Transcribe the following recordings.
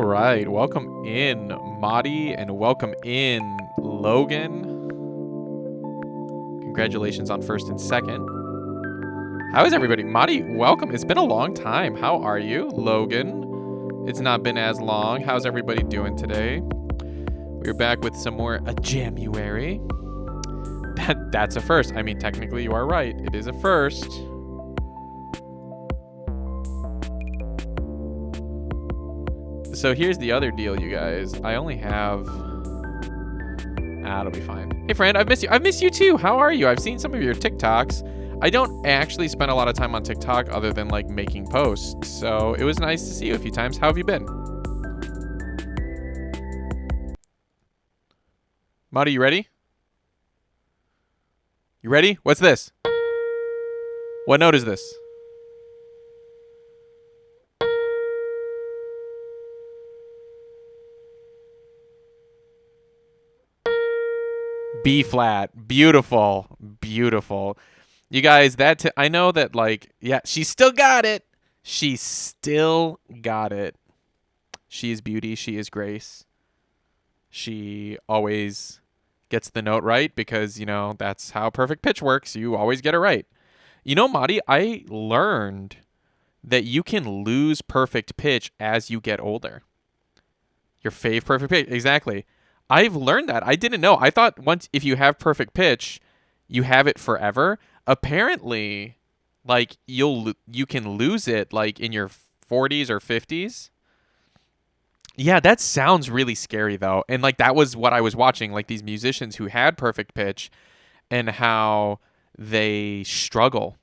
right. Welcome in, Madi, and welcome in, Logan. Congratulations on first and second. How is everybody? Madi, welcome. It's been a long time. How are you? Logan, it's not been as long. How's everybody doing today? We're back with some more Jamuary. That's a first. I mean, technically you are right. It is a first. So here's the other deal, you guys. I only have... it'll be fine. Hey, friend, I've missed you. I've missed you too. How are you? I've seen some of your TikToks. I don't actually spend a lot of time on TikTok other than like making posts. So it was nice to see you a few times. How have you been? Madi, you ready? You ready? What's this? What note is this? B flat. Beautiful. Beautiful. You guys, I know that, like, yeah, she still got it. She still got it. She is beauty. She is grace. She always gets the note right because, you know, that's how perfect pitch works. You always get it right. You know, Madi, I learned that you can lose perfect pitch as you get older. Your fave perfect pitch. Exactly. I've learned that. I didn't know. I thought once if you have perfect pitch, you have it forever. Apparently, like you can lose it like in your 40s or 50s. Yeah, that sounds really scary though. And like that was what I was watching, like these musicians who had perfect pitch and how they struggle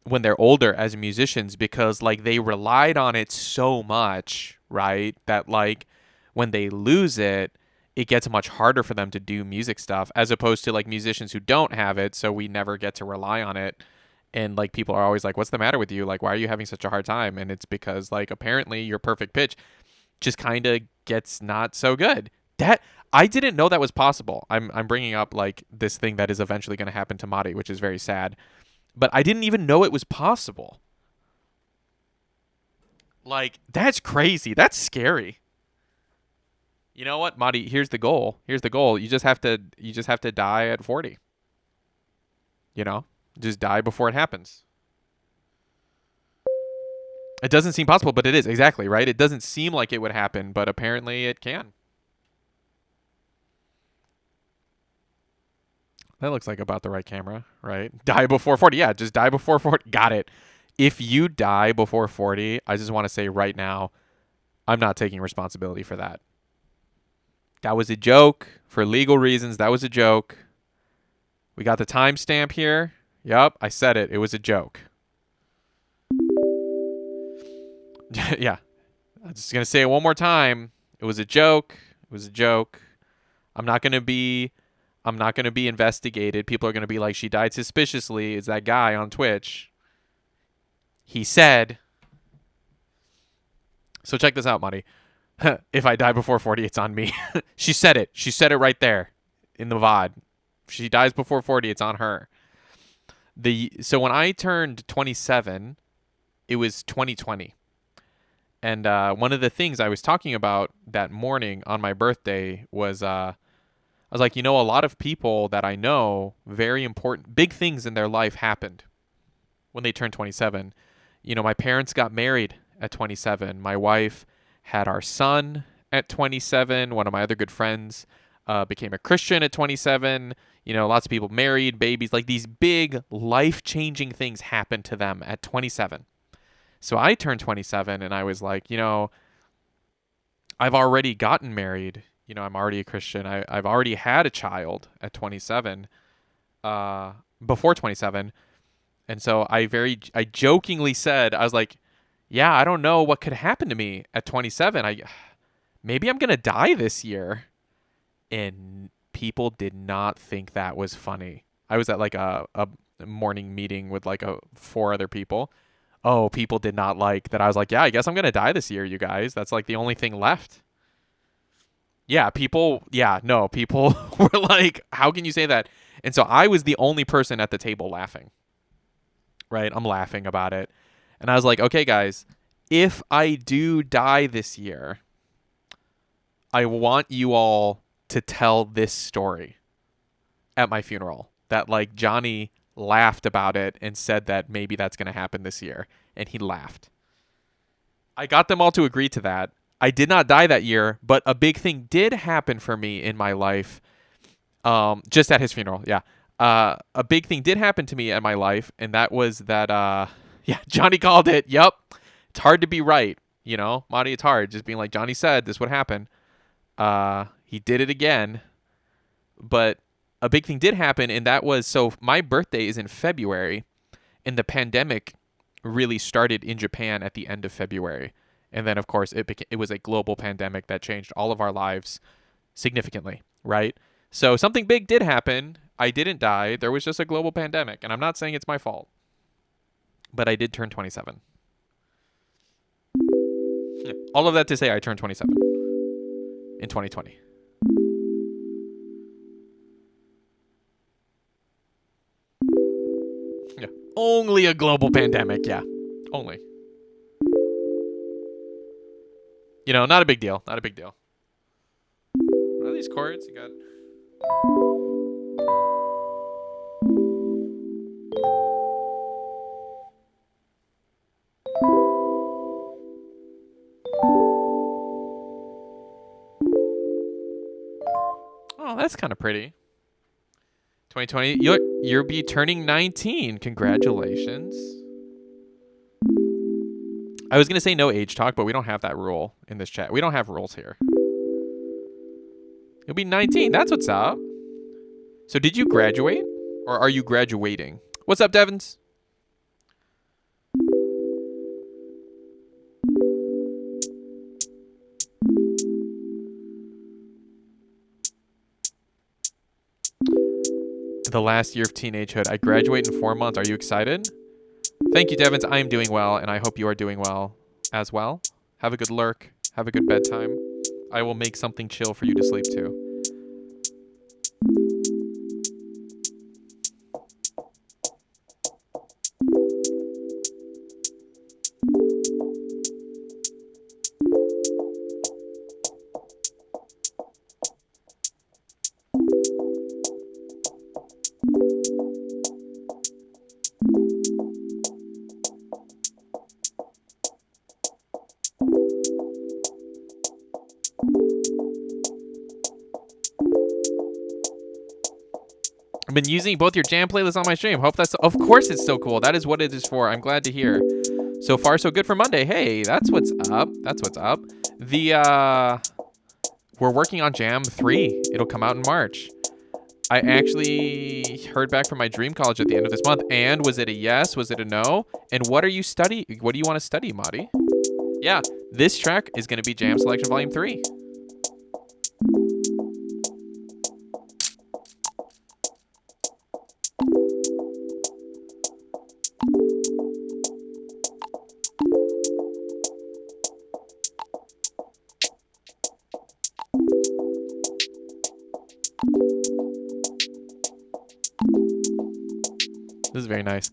when they're older as musicians because like they relied on it so much, right? That like when they lose it, it gets much harder for them to do music stuff as opposed to like musicians who don't have it. So we never get to rely on it. And like people are always like, what's the matter with you? Like, why are you having such a hard time? And it's because like apparently your perfect pitch just kind of gets not so good. That I didn't know that was possible. I'm bringing up like this thing that is eventually going to happen to Madi, which is very sad. But I didn't even know it was possible. Like that's crazy. That's scary. You know what, Madi? Here's the goal. Here's the goal. You just have to die at 40. You know, just die before it happens. It doesn't seem possible, but it is exactly right. It doesn't seem like it would happen, but apparently it can. That looks like about the right camera, right? Die before 40. Yeah, just die before 40. Got it. If you die before 40, I just want to say right now, I'm not taking responsibility for that. That was a joke. For legal reasons, that was a joke. We got the timestamp here. Yup, I said it. It was a joke. Yeah. I'm just going to say it one more time. It was a joke. It was a joke. I'm not going to be investigated. People are going to be like, she died suspiciously. It's that guy on Twitch. He said. So check this out, Madi. If I die before 40, it's on me. She said it. She said it right there in the VOD. If she dies before 40, it's on her. So when I turned 27, it was 2020. And one of the things I was talking about that morning on my birthday was I was like, you know, a lot of people that I know, very important, big things in their life happened when they turned 27. You know, my parents got married at 27. My wife had our son at 27. One of my other good friends became a Christian at 27. You know, lots of people married, babies, like these big life-changing things happened to them at 27. So I turned 27 and I was like, you know, I've already gotten married. You know, I'm already a Christian. I've already had a child at 27, before 27. And so I jokingly said, I was like, yeah, I don't know what could happen to me at 27. Maybe I'm going to die this year. And people did not think that was funny. I was at like a morning meeting with like 4 other people. Oh, people did not like that. I was like, yeah, I guess I'm going to die this year, you guys. That's like the only thing left. Yeah, people were like, how can you say that? And so I was the only person at the table laughing. Right? I'm laughing about it. And I was like, okay, guys, if I do die this year, I want you all to tell this story at my funeral. That like Johnny laughed about it and said that maybe that's going to happen this year. And he laughed. I got them all to agree to that. I did not die that year, but a big thing did happen for me in my life. Just at his funeral, yeah. A big thing did happen to me in my life, and that was that, yeah, Johnny called it. Yep. It's hard to be right, you know? Monty, it's hard. Just being like, Johnny said this would happen. He did it again. But a big thing did happen, and that was, so my birthday is in February, and the pandemic really started in Japan at the end of February. And then, of course, it was a global pandemic that changed all of our lives significantly, right? So something big did happen. I didn't die. There was just a global pandemic. And I'm not saying it's my fault. But I did turn 27. All of that to say I turned 27 in 2020. Yeah. Only a global pandemic. Yeah. Only. You know, not a big deal. Not a big deal. What are these chords? You got... Oh, that's kind of pretty. 2020, you'll be turning 19. Congratulations. I was going to say no age talk, but we don't have that rule in this chat. We don't have rules here. You'll be 19. That's what's up. So did you graduate? Or are you graduating? What's up, Devins? The last year of teenagehood. I graduate in 4 months. Are you excited? Thank you, Devins. I am doing well, and I hope you are doing well as well. Have a good lurk. Have a good bedtime. I will make something chill for you to sleep to. Been using both your jam playlists on my stream. Hope that's, of course it's so cool. That is what it is for. I'm glad to hear. So far so good for Monday. Hey, that's what's up. That's what's up. We're working on Jam 3. It'll come out in March. I actually heard back from my dream college at the end of this month. And was it a yes? Was it a no? And what are you studying? What do you want to study, Madi? Yeah, this track is going to be Jam Selection Volume 3. This is very nice.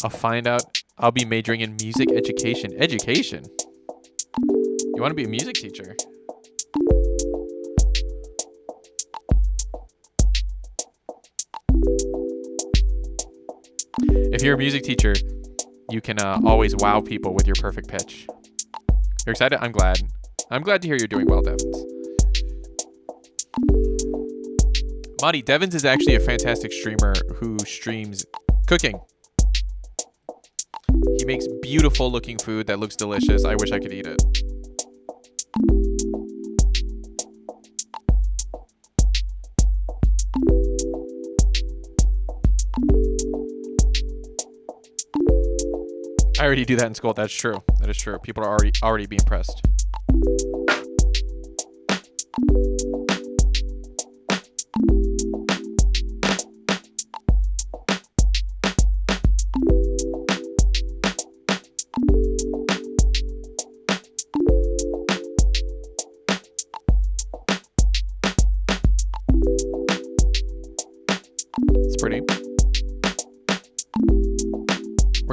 I'll find out. I'll be majoring in music education. Education? You want to be a music teacher? If you're a music teacher, you can always wow people with your perfect pitch. You're excited? I'm glad. I'm glad to hear you're doing well, Devins. Monty, Devins is actually a fantastic streamer who streams cooking. He makes beautiful looking food that looks delicious. I wish I could eat it. I already do that in school. That's true. That is true. People are already be impressed.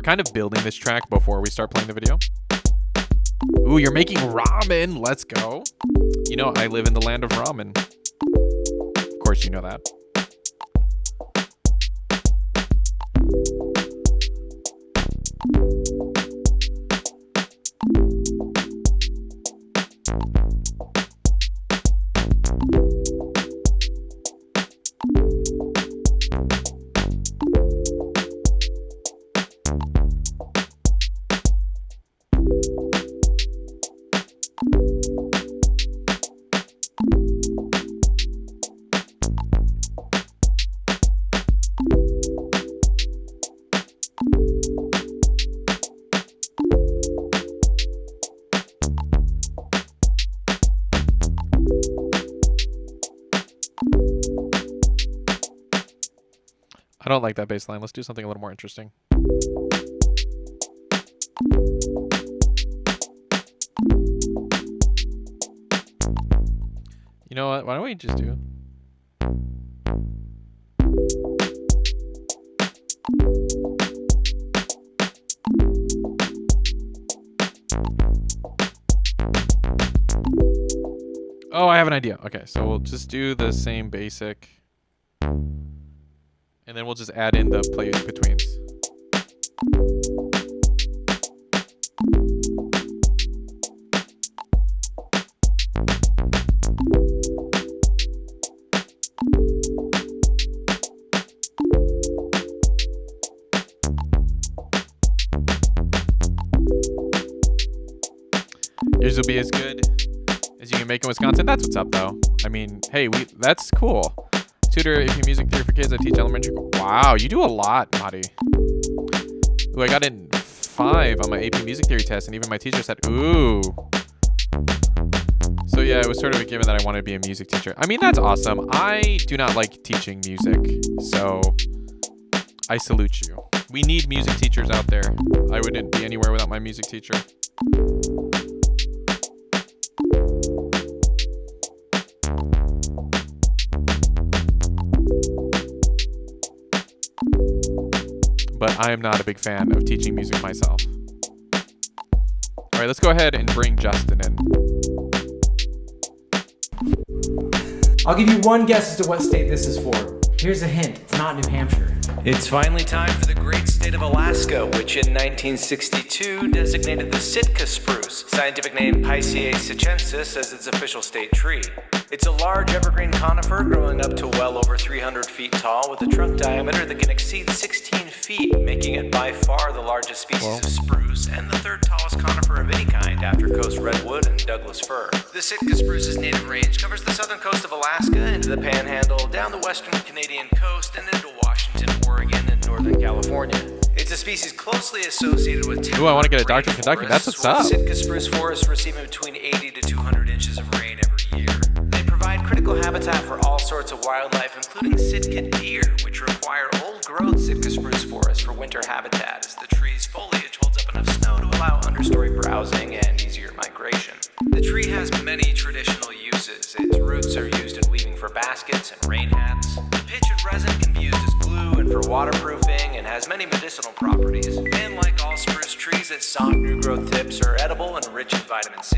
Kind of building this track before we start playing the video. Ooh, you're making ramen. Let's go. You know, I live in the land of ramen. Of course you know that. I don't like that bass line. Let's do something a little more interesting. You know what? Why don't we just do... Oh, I have an idea. Okay, so we'll just do the same basic... And then we'll just add in the play betweens. Yours will be as good as you can make in Wisconsin. That's what's up, though. I mean, hey, that's cool. Tutor AP Music Theory for Kids. I teach elementary. Wow, you do a lot, Madi. Ooh, I got in 5 on my AP Music Theory test, and even my teacher said, ooh. So yeah, it was sort of a given that I wanted to be a music teacher. I mean, that's awesome. I do not like teaching music, so I salute you. We need music teachers out there. I wouldn't be anywhere without my music teacher. But I am not a big fan of teaching music myself. All right, let's go ahead and bring Justin in. I'll give you one guess as to what state this is for. Here's a hint. It's not New Hampshire. It's finally time for the great state of Alaska, which in 1962 designated the Sitka spruce, scientific name Picea sitchensis, as its official state tree. It's a large evergreen conifer growing up to well over 300 feet tall with a trunk diameter that can exceed 16 feet, making it by far the largest species of spruce and the third tallest conifer of any kind after coast redwood and Douglas fir. The Sitka spruce's native range covers the southern coast of Alaska into the Panhandle, down the western Canadian coast, and into Washington, Oregon, and Northern California. It's a species closely associated with Ooh, I want to get a Dr. Kentucky. That's what's up. Sitka spruce forests receiving between 80 to 200 inches of rain every year. They provide critical habitat for all sorts of wildlife, including Sitka deer, which require old-growth Sitka spruce forests for winter habitat, as the tree's foliage holds up enough snow to allow understory browsing and easier migration. The tree has many traditional uses. Its roots are used in weaving for baskets and rain hats. The pitch and resin can be used as glue and for waterproofing, and has many medicinal properties. And like all spruce trees, its soft new-growth tips are edible and rich in vitamin C.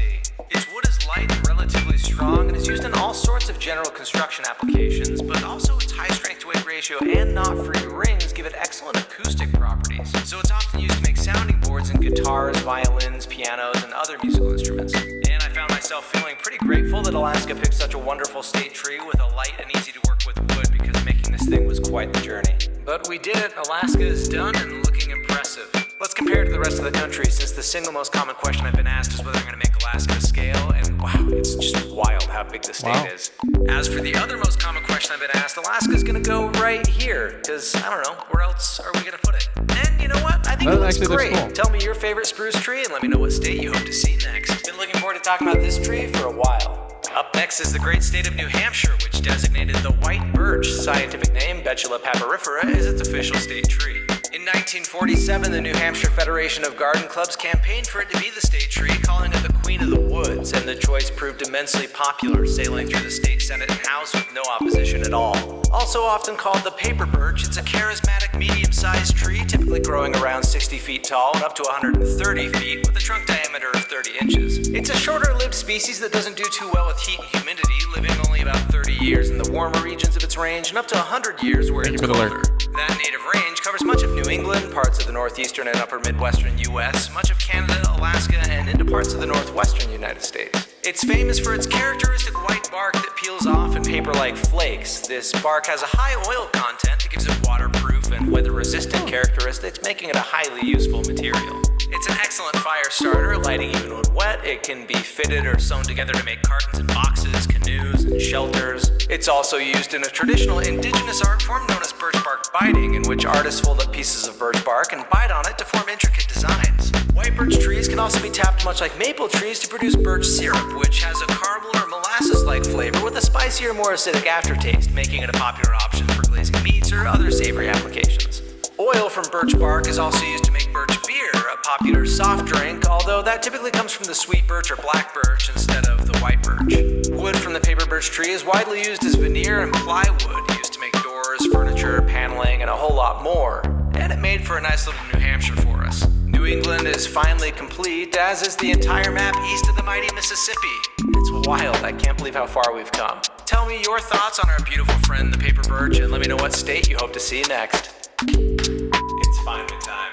Its wood is light and relatively strong, and is used in all sorts of general construction applications, but also its high strength-to-weight ratio and knot-free rings give it excellent acoustic properties. So it's often used to make sounding boards in guitars, violins, pianos, and other musical instruments. And I found myself feeling pretty grateful that Alaska picked such a wonderful state tree with a light and easy to work with wood, because making this thing was quite the journey. But we did it. Alaska is done and looking impressive. Let's compare it to the rest of the country, since the single most common question I've been asked is whether I'm going to make Alaska to scale, and wow, it's just wild how big the state is. As for the other most common question I've been asked, Alaska's going to go right here, because, I don't know, where else are we going to put it? And you know what? I think it looks great. Cool. Tell me your favorite spruce tree, and let me know what state you hope to see next. Been looking forward to talking about this tree for a while. Up next is the great state of New Hampshire, which designated the white birch, scientific name Betula papyrifera, as its official state tree. In In 1947, the New Hampshire Federation of Garden Clubs campaigned for it to be the state tree, calling it the Queen of the Woods, and the choice proved immensely popular, sailing through the state Senate and House with no opposition at all. Also often called the paper birch, it's a charismatic medium-sized tree, typically growing around 60 feet tall and up to 130 feet, with a trunk diameter of 30 inches. It's a shorter-lived species that doesn't do too well with heat and humidity, living only about 30 years in the warmer regions of its range and up to 100 years where it's colder. That native range covers much of New England, parts of the northeastern and upper midwestern U.S., much of Canada, Alaska, and into parts of the northwestern United States. It's famous for its characteristic white bark that peels off in paper-like flakes. This bark has a high oil content that gives it waterproof and weather-resistant characteristics, making it a highly useful material. It's an excellent fire starter, lighting even when wet. It can be fitted or sewn together to make cartons and boxes, canoes, and shelters. It's also used in a traditional indigenous art form known as birch bark biting, in which artists fold up pieces of birch bark and bite on it to form intricate designs. White birch trees can also be tapped much like maple trees to produce birch syrup, which has a caramel or molasses-like flavor with a spicier, more acidic aftertaste, making it a popular option for glazing meats or other savory applications. Oil from birch bark is also used to make birch beer, a popular soft drink, although that typically comes from the sweet birch or black birch instead of the white birch. Wood from the paper birch tree is widely used as veneer and plywood, used to make doors, furniture, paneling, and a whole lot more. And it made for a nice little New Hampshire for us. New England is finally complete, as is the entire map east of the mighty Mississippi. It's wild, I can't believe how far we've come. Tell me your thoughts on our beautiful friend, the paper birch, and let me know what state you hope to see next. It's finally time.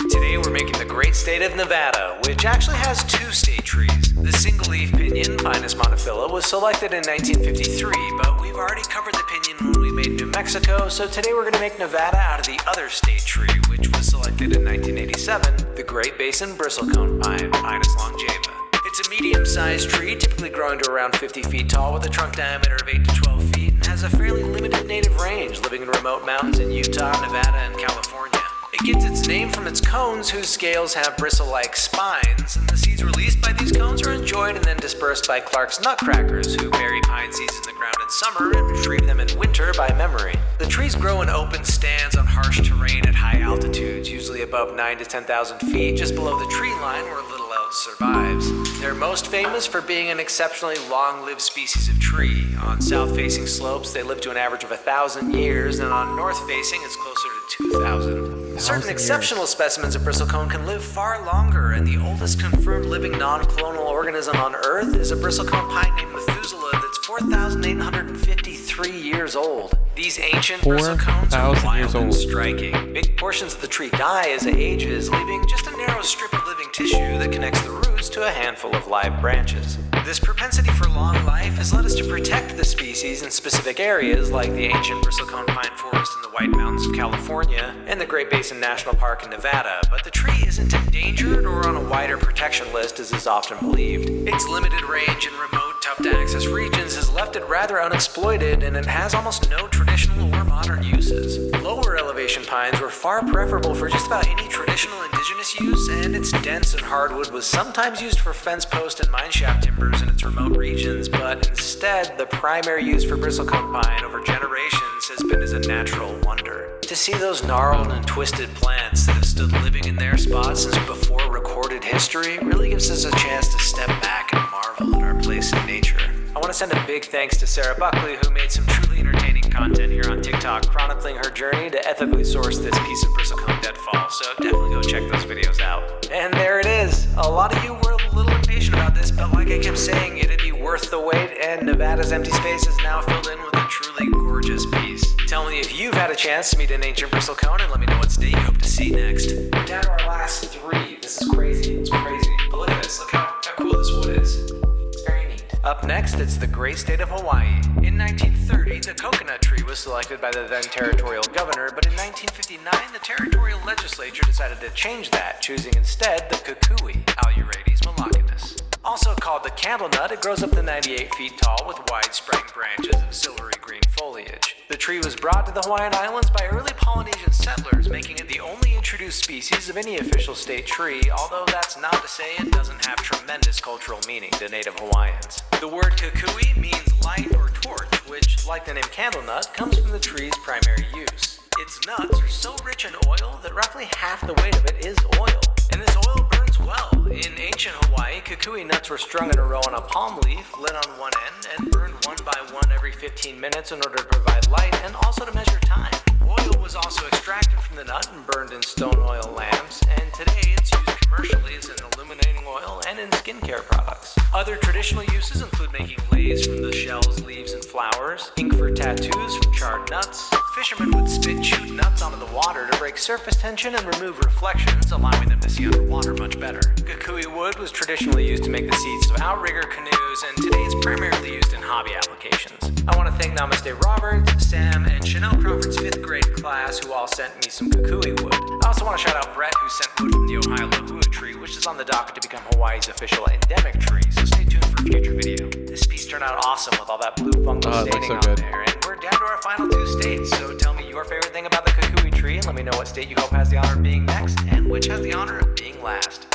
Today we're making the great state of Nevada, which actually has two state trees. The single-leaf pinyon, Pinus monophylla, was selected in 1953, but we've already covered the pinyon when we made New Mexico, so today we're going to make Nevada out of the other state tree, which was selected in 1987, the Great Basin bristlecone pine, Pinus longeva. It's a medium-sized tree, typically growing to around 50 feet tall with a trunk diameter of 8 to 12 feet, and has a fairly limited native range, living in remote mountains in Utah, Nevada, and California. It gets its name from its cones, whose scales have bristle-like spines, and the seeds released by these cones are enjoyed and then dispersed by Clark's nutcrackers, who bury pine seeds in the ground in summer and retrieve them in winter by memory. The trees grow in open stands on harsh terrain at high altitudes, usually above 9,000 to 10,000 feet, just below the tree line where little else survives. They're most famous for being an exceptionally long-lived species of tree. On south-facing slopes, they live to an average of 1,000 years, and on north-facing, it's closer to 2,000. Certain exceptional specimens of bristlecone can live far longer, and the oldest confirmed living non-colonial organism on Earth is a bristlecone pine named Methuselah that's 4,853 years old. These ancient bristlecones are wild and striking. Big portions of the tree die as it ages, leaving just a narrow strip of living tissue that connects the roots to a handful of live branches. This propensity for long life has led us to protect the species in specific areas like the ancient bristlecone pine forest in the White Mountains of California and the Great Basin National Park in Nevada, but the tree isn't endangered or on a wider protection list as is often believed. Its limited range in remote, tough-to-access regions has left it rather unexploited, and it has almost no traditional or modern uses. Lower elevation pines were far preferable for just about any traditional indigenous use, and its dense and hardwood was sometimes used for fence post and mineshaft timbers in its remote regions, but instead, the primary use for bristlecone pine over generations has been as a natural wonder. To see those gnarled and twisted plants that have stood living in their spots since before recorded history really gives us a chance to step back and marvel at our place in nature. I want to send a big thanks to Sarah Buckley, who made some truly entertaining content here on TikTok, chronicling her journey to ethically source this piece of bristlecone deadfall, so definitely go check those videos out. And there it is. A lot of you were a little impatient about this, but like I kept saying, it'd be worth the wait, and Nevada's empty space is now filled in with a truly gorgeous piece. Tell me if you've had a chance to meet an ancient bristlecone, and let me know what state you hope to see next. We're down to our last three. This is crazy. It's crazy. But look at this. Look how cool this wood is. It's very neat. Up next, it's the great state of Hawaii. In 1930, the coconut tree was selected by the then territorial governor, but in 1959, the territorial legislature decided to change that, choosing instead the kukui, Aleurodes malacanus. Also called the candlenut, it grows up to 98 feet tall with wide-spreading branches and silvery green foliage. The tree was brought to the Hawaiian Islands by early Polynesian settlers, making it the only introduced species of any official state tree, although that's not to say it doesn't have tremendous cultural meaning to native Hawaiians. The word kukui means light or torch, which, like the name candlenut, comes from the tree's primary use. Its nuts are so rich in oil that roughly half the weight of it is oil. And this oil burns well. In ancient Hawaii, kukui nuts were strung in a row on a palm leaf, lit on one end, and burned one by one every 15 minutes in order to provide light and also to measure time. Oil was also extracted from the nut and burned in stone oil lamps, and today it's used commercially as an illuminating oil and in skincare products. Other traditional uses include making leis from the shells, leaves, and flowers, ink for tattoos from charred nuts. Fishermen would spit chewed nuts onto the water to break surface tension and remove reflections, allowing them to see underwater much better. Kukui wood was traditionally used to make the seats of outrigger canoes, and today is primarily used in hobby applications. I want to thank Namaste Robert, Sam, and Chanel Crawford's 5th grade class who all sent me some kukui wood. I also want to shout out Brett who sent wood from the Ohio lahua tree, which is on the docket to become Hawaii's official endemic tree, so stay tuned for a future video. This piece turned out awesome with all that blue fungal staining on there, and we're down to our final 2 states, so tell me your favorite thing about the kukui tree and let me know what state you hope has the honor of being next and which has the honor of being last.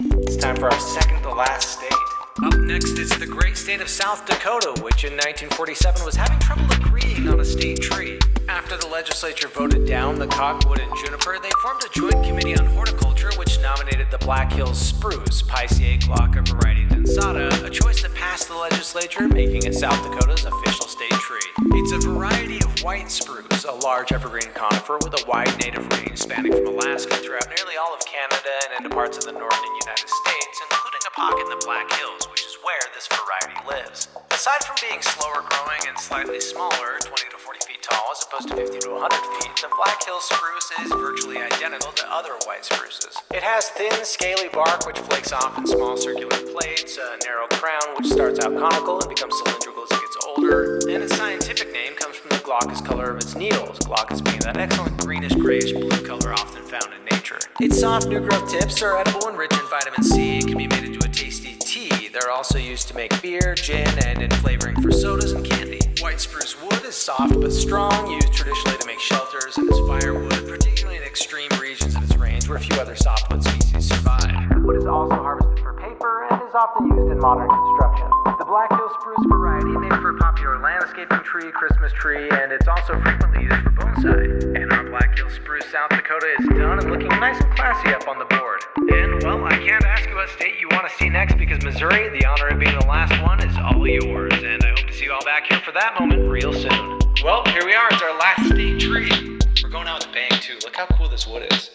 It's time for our second to last state. Up next is the great state of South Dakota, which in 1947 was having trouble agreeing on a state tree. After the legislature voted down the cottonwood and juniper, they formed a joint committee on horticulture which nominated the Black Hills spruce, Pisceae glauca variety densata, a choice that passed the legislature, making it South Dakota's official state tree. It's a variety of white spruce, a large evergreen conifer with a wide native range spanning from Alaska throughout nearly all of Canada and into parts of the northern United States, including a pocket in the Black Hills, which is where this variety lives. Aside from being slower growing and slightly smaller, 20 to 40 feet tall as opposed to 50 to 100 feet, the Black Hills spruce is virtually identical to other white spruces. It has thin, scaly bark which flakes off in small circular plates, a narrow crown which starts out conical and becomes cylindrical as it gets older, and its scientific name comes from the glaucous color of its needles, glaucous being that excellent greenish-grayish blue color often found in nature. Its soft new growth tips are edible and rich in vitamin C. It can be made into a tasty tea. They're also used to make beer, gin, and in flavoring for sodas and candy. White spruce wood is soft but strong, used traditionally to make shelters and as firewood, particularly in extreme regions of its range where few other softwood species survive. The wood is also harvested for paper and is often used in modern construction. The Black Hill spruce variety makes for a popular landscaping tree, Christmas tree, and it's also frequently used for bonsai. And our Black Hill spruce South Dakota is done and looking nice and classy up on the board. And, well, I can't ask you what state you want to see next because Missouri, the honor of being the last one, is all yours. And I hope to see you all back here for that moment real soon. Well, here we are. It's our last state tree. We're going out with a bang, too. Look how cool this wood is.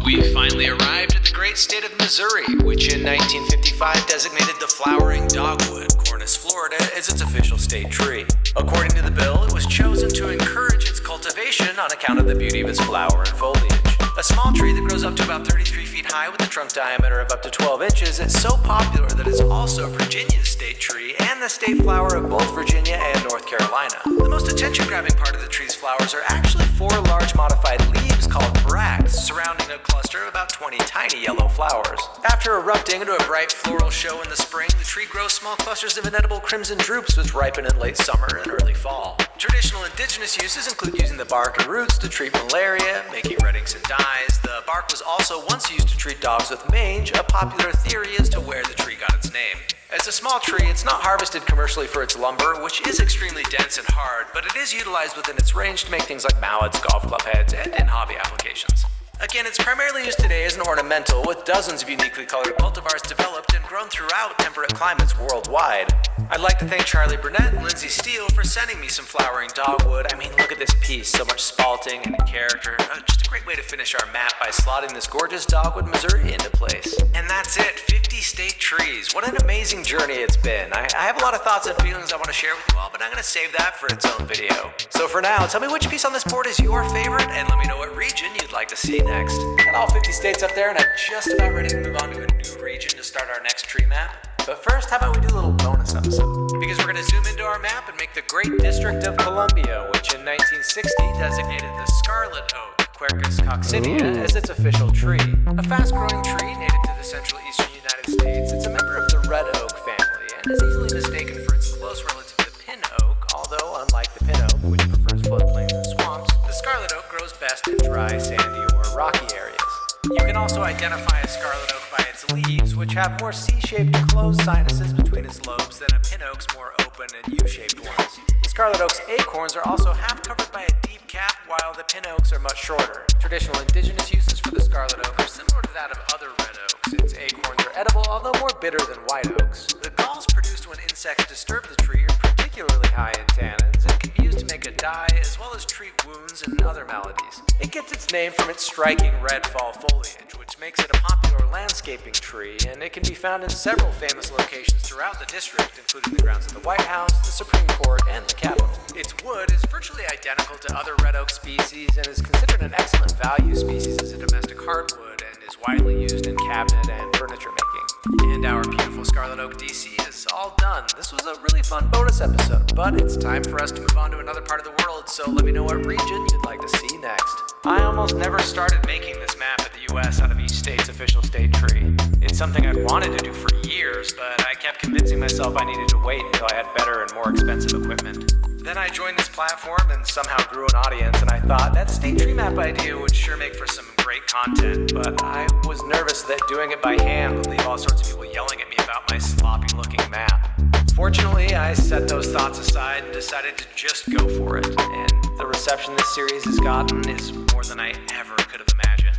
We finally arrived at the great state of Missouri, which in 1955 designated the flowering dogwood, Cornus florida, as its official state tree. According to the bill, it was chosen to encourage its cultivation on account of the beauty of its flower and foliage. A small tree that grows up to about 33 feet high with a trunk diameter of up to 12 inches, it's so popular that it's also Virginia's state tree and the state flower of both Virginia and North Carolina. The most attention-grabbing part of the tree's flowers are actually 4 large modified leaves called bracts, surrounding a cluster of about 20 tiny yellow flowers. After erupting into a bright floral show in the spring, the tree grows small clusters of inedible crimson drupes which ripen in late summer and early fall. Traditional indigenous uses include using the bark and roots to treat malaria, making red inks and dyes. The bark was also once used to treat dogs with mange, a popular theory as to where the tree got its name. As a small tree, it's not harvested commercially for its lumber, which is extremely dense and hard, but it is utilized within its range to make things like mallets, golf club heads, and in hobby applications. Again, it's primarily used today as an ornamental, with dozens of uniquely colored cultivars developed and grown throughout temperate climates worldwide. I'd like to thank Charlie Burnett and Lindsay Steele for sending me some flowering dogwood. I mean, look at this piece, so much spalting and character. Just a great way to finish our map by slotting this gorgeous dogwood Missouri into place. And that's it, 50 state trees. What an amazing journey it's been. I have a lot of thoughts and feelings I want to share with you all, but I'm going to save that for its own video. So for now, tell me which piece on this board is your favorite, and let me know what region you'd like to see next. Got all 50 states up there, and I'm just about ready to move on to a new region to start our next tree map. But first, how about we do a little bonus episode? Because we're going to zoom into our map and make the Great District of Columbia, which in 1960 designated the scarlet oak, Quercus coccinea, as its official tree. A fast-growing tree native to the central eastern United States, it's a member of the red oak family and is easily mistaken for its close relative, the pin oak, although unlike the pin oak, which prefers floodplains and swamps, the scarlet oak grows best in dry, sandy, or rocky areas. You can also identify a scarlet oak by its leaves, which have more C-shaped closed sinuses between its lobes than a pin oak's more open and U-shaped ones. The scarlet oak's acorns are also half covered by a deep cap, while the pin oaks are much shorter. Traditional indigenous uses for the scarlet oak are similar to that of other red oaks. Its acorns are edible, although more bitter than white oaks. The galls produced when insects disturb the tree are particularly high in tannins and can be used to make a dye as well as treat wounds and other maladies. It gets its name from its striking red fall foliage, which makes it a popular landscaping tree, and it can be found in several famous locations throughout the district, including the grounds of the White House, the Supreme Court, and the Capitol. Its wood is virtually identical to other red oak species and is considered an excellent value species as a domestic hardwood and is widely used in cabinet and furniture making. And our beautiful scarlet oak DC is all done. This was a really fun bonus episode, but it's time for us to move on to another part of the world, so let me know what region you'd like to see next. I almost never started making this map of the US out of each state's official state tree. It's something I'd wanted to do for years, but I kept convincing myself I needed to wait until I had better and more expensive equipment. Then I joined this platform and somehow grew an audience, and I thought that state tree map idea would sure make for some great content, but I was nervous that doing it by hand would leave all sorts of people yelling at me about my sloppy looking map. Fortunately, I set those thoughts aside and decided to just go for it, and the reception this series has gotten is more than I ever could have imagined.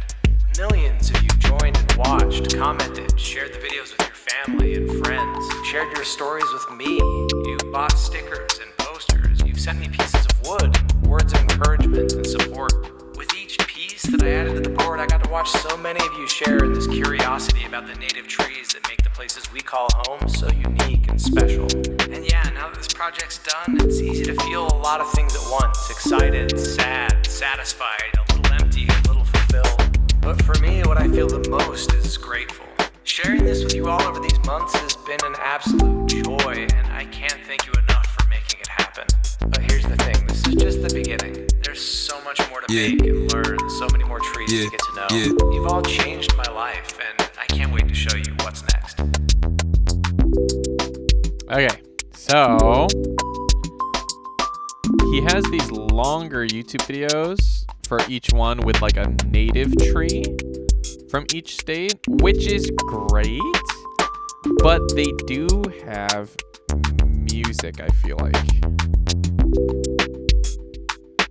Millions of you joined and watched, commented, shared the videos with your family and friends, shared your stories with me. You bought stickers and posters. You've sent me pieces of wood, words of encouragement and support. With each piece that I added to the board, I got to watch so many of you share in this curiosity about the native trees that make the places we call home so unique and special. And yeah, now that this project's done, it's easy to feel a lot of things at once. Excited, sad, satisfied, a little empty, a little fulfilled. But for me, what I feel the most is grateful. Sharing this with you all over these months has been an absolute joy, and I can't thank you enough for making it happen. But here's the thing, this is just the beginning. There's so much more to make and learn, so many more trees to get to know. You've all changed my life, and I can't wait to show you what's next. Okay, so he has these longer YouTube videos for each one with like a native tree from each state, which is great, but they do have music, I feel like.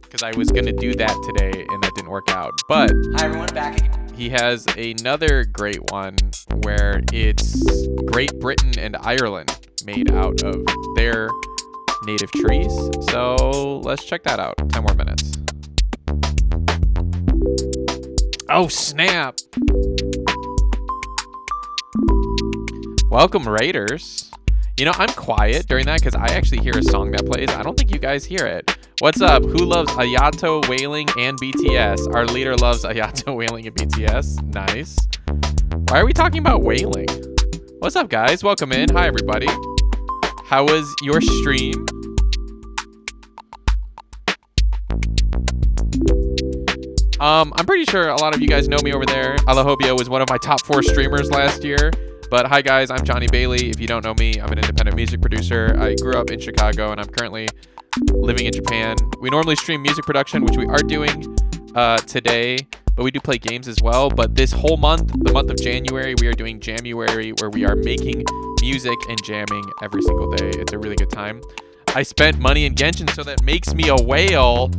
Because I was going to do that today and that didn't work out. But Hi everyone, back again. he has another great one where it's Great Britain and Ireland made out of their native trees. So let's check that out. 10 more minutes. Oh, snap. Welcome, Raiders. You know, I'm quiet during that because I actually hear a song that plays. I don't think you guys hear it. What's up? Who loves Ayato, Wailing, and BTS? Our leader loves Ayato, Wailing, and BTS. Nice. Why are we talking about Wailing? What's up, guys? Welcome in. Hi, everybody. How was your stream? I'm pretty sure a lot of you guys know me over there. Alahobia was one of my top 4 streamers last year. But hi guys, I'm Johnny Bailey. If you don't know me, I'm an independent music producer. I grew up in Chicago and I'm currently living in Japan. We normally stream music production, which we are doing today, but we do play games as well. But this whole month, the month of January, we are doing Jamuary, where we are making music and jamming every single day. It's a really good time. I spent money in Genshin, so that makes me a whale.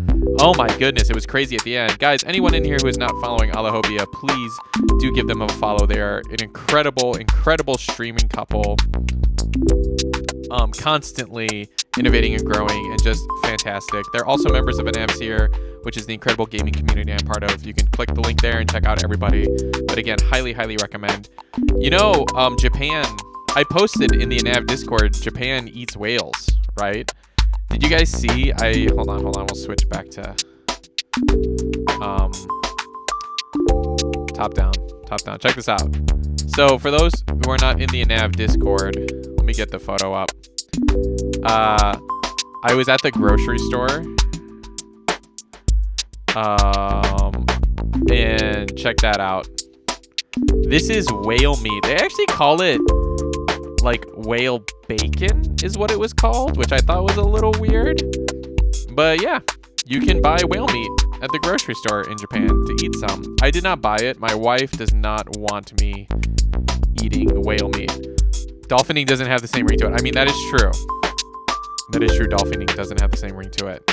Oh my goodness, it was crazy at the end. Guys, anyone in here who is not following Alahobia, please do give them a follow. They are an incredible, incredible streaming couple. Constantly innovating and growing and just fantastic. They're also members of an Avsir, which is the incredible gaming community I'm part of. You can click the link there and check out everybody. But again, highly, highly recommend. You know, Japan, I posted in the Nav Discord, Japan eats whales, right? Did you guys see? Hold on. We'll switch back to top down. Check this out. So for those who are not in the Nav Discord, let me get the photo up. I was at the grocery store. And check that out. This is whale meat. They actually call it like whale bacon is what it was called, which I thought was a little weird. But yeah, you can buy whale meat at the grocery store in Japan to eat some. I did not buy it. My wife does not want me eating whale meat. Dolphining doesn't have the same ring to it. I mean, that is true. That is true. Dolphining doesn't have the same ring to it.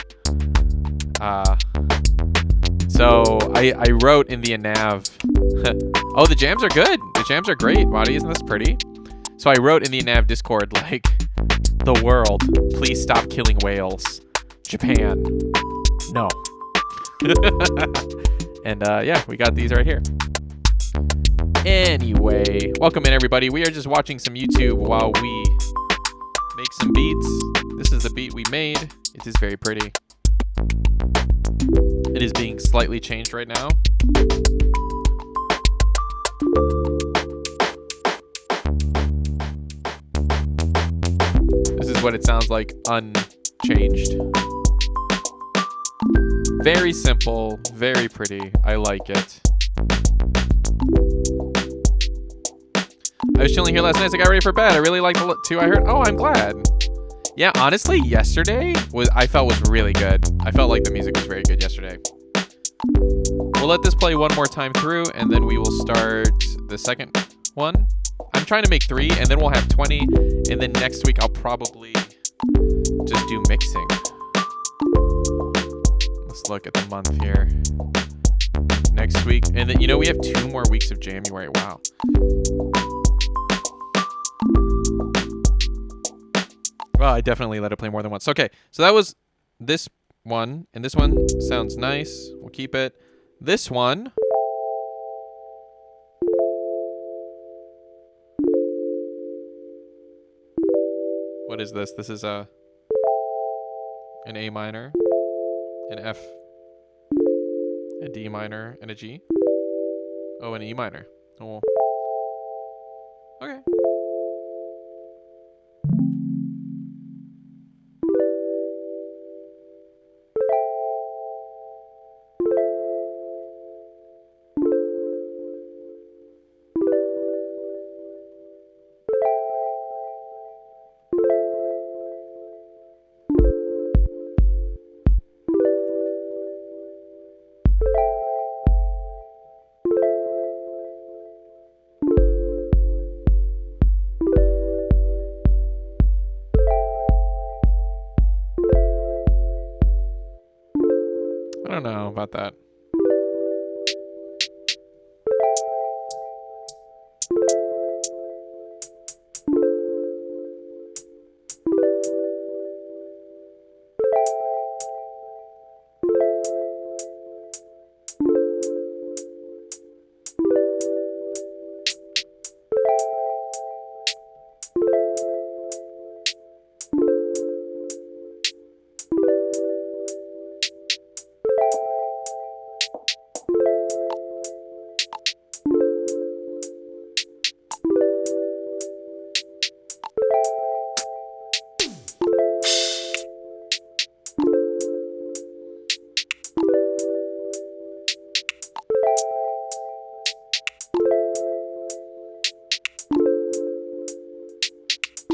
So I wrote in the nav. Oh, the jams are good. The jams are great. Wadi, isn't this pretty? So I wrote in the nav Discord, like, the world, please stop killing whales. Japan, no. And yeah, we got these right here. Anyway, welcome in everybody. We are just watching some YouTube while we make some beats. This is the beat we made. It is very pretty. It is being slightly changed right now. This is what it sounds like unchanged. Very simple, very pretty. I like it. I was chilling here last night, so I got ready for bed. I really liked the two I heard. Oh, I'm glad. Yeah, honestly, yesterday I felt was really good. I felt like the music was very good yesterday. We'll let this play one more time through, and then we will start the second one. I'm trying to make 3, and then we'll have 20, and then next week I'll probably just do mixing. Let's look at the month here. Next week, and then, you know, we have 2 more weeks of January. Wow. Well, I definitely let it play more than once. Okay, so that was this one, and this one sounds nice. We'll keep it. This one. What is this? This is an A minor, an F, a D minor, and a G. Oh, an E minor. Oh. Okay. I don't know about that.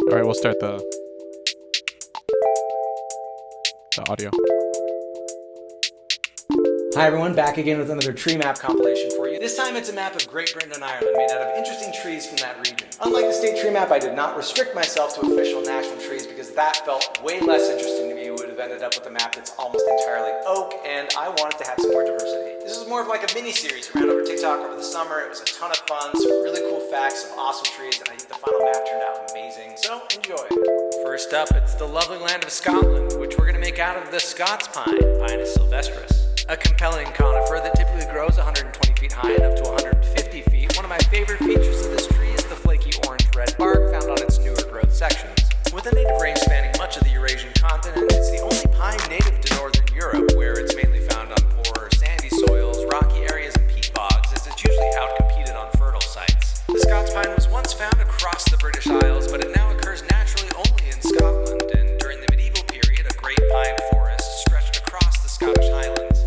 All right, we'll start the audio. Hi everyone, back again with another tree map compilation for you. This time it's a map of Great Britain and Ireland made out of interesting trees from that region. Unlike the state tree map, I did not restrict myself to official national trees because that felt way less interesting to me. We would have ended up with a map that's almost entirely oak, and I wanted to have some more diversity. This is more of like a mini-series we ran over TikTok over the summer. It was a ton of fun, some really cool facts, some awesome trees, and I think the final map turned out amazing, so enjoy. First up, it's the lovely land of Scotland, which we're going to make out of the Scots pine, Pinus sylvestris. A compelling conifer that typically grows 120 feet high and up to 150 feet. One of my favorite features of this tree is the flaky orange-red bark found on its newer growth sections. With a native range spanning much of the Eurasian continent, it's the only pine native to northern Europe, where it's mainly found on poorer sandy soils, rocky areas, and peat bogs, as it's usually outcompeted on fertile sites. The Scots pine was once found across the British Isles, but it now occurs naturally only in Scotland, and during the medieval period, a great pine forest stretched across the Scottish Highlands.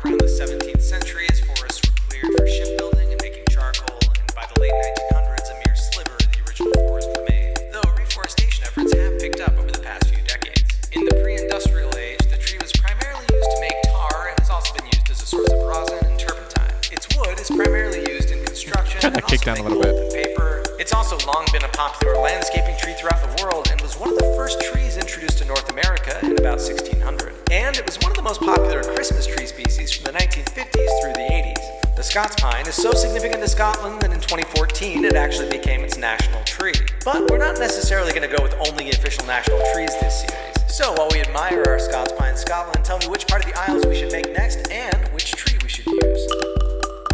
Around the 17th century, as forests were cleared for shipbuilding and making charcoal, and by the late 1900s, a mere sliver of the original forest remained, though reforestation efforts have picked up over the past few decades. In the pre-industrial age, the tree was primarily used to make tar and has also been used as a source of rosin and turpentine. Its wood is primarily used in construction and also down a make little pulp bit. and paper. It's also long been a popular landscaping tree throughout the world and was one of the first trees introduced to North America in about 1600. And it was one of the most popular Christmas tree species from the 1950s through the 80s. The Scots pine is so significant to Scotland that in 2014 it actually became its national tree. But we're not necessarily going to go with only official national trees this series. So while we admire our Scots pine in Scotland, tell me which part of the Isles we should make next and which tree we should use.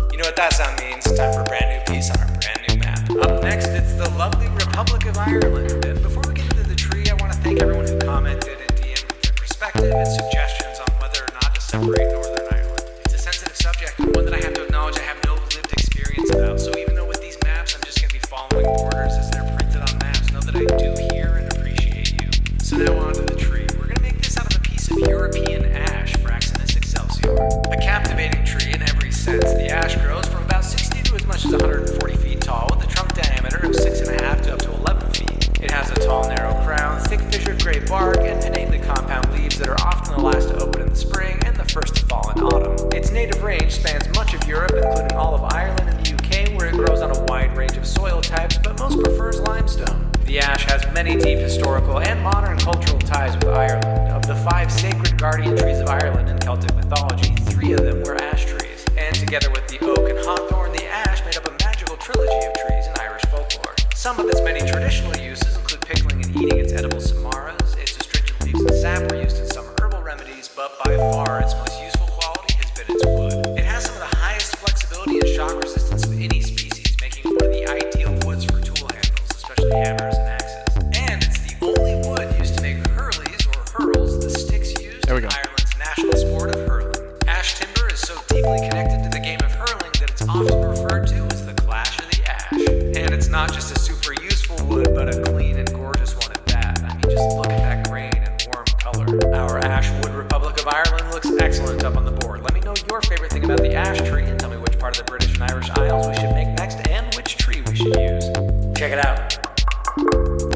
You know what that sound means? It's time for a brand new piece on our brand new map. Up next, it's the lovely Republic of Ireland. And before we get into the tree, I want to thank everyone who commented and DM'd with their perspective and suggestions on whether or not to separate Northern Ireland. It's a sensitive subject and one that I have to acknowledge I have no lived experience about. So even though with these maps I'm just going to be following borders as they're printed on maps, know that I do hear and appreciate you. So now on to the tree. We're going to make this out of a piece of European ash, Fraxinus excelsior. A captivating tree in every sense. The ash grows from about 60 to as much as 140 feet tall with a trunk diameter of 6.5 to up to 11 feet. It has a tall, narrow crown, thick fissured gray bark, and pinnately compound leaves that are often the last to open in the spring and the first to fall in autumn. Its native range spans much of Europe, including all of Ireland and the UK, where it grows on a wide range of soil types, but most prefers limestone. The ash has many deep historical and modern cultural ties with Ireland. Of the 5 sacred guardian trees of Ireland in Celtic mythology, 3 of them were ash trees. And together with the oak and hawthorn, the ash made up a magical trilogy of trees in Irish folklore. Some of its many traditional uses include pickling and eating its edible samaras. Its astringent leaves and sap are used in some herbal remedies, but by far its most useful quality has been its wood. It has some of the highest flexibility and shock resistance of any species, making it one of the ideal woods for tool handles, especially hammers and axes. And it's the only wood used to make hurleys or hurls, the sticks used in Ireland's national sport of hurling. Ash timber is so deeply connected to the game of hurling that it's often referred to as the Clash of the Ash. And it's not just a super useful wood, but a clean and gorgeous one at that. I mean, just look at that grain and warm color. Our ash wood Republic of Ireland looks excellent up on the board. Let me know your favorite thing about the ash tree and tell me which part of the British and Irish Isles we should make next and which tree we should use. Check it out.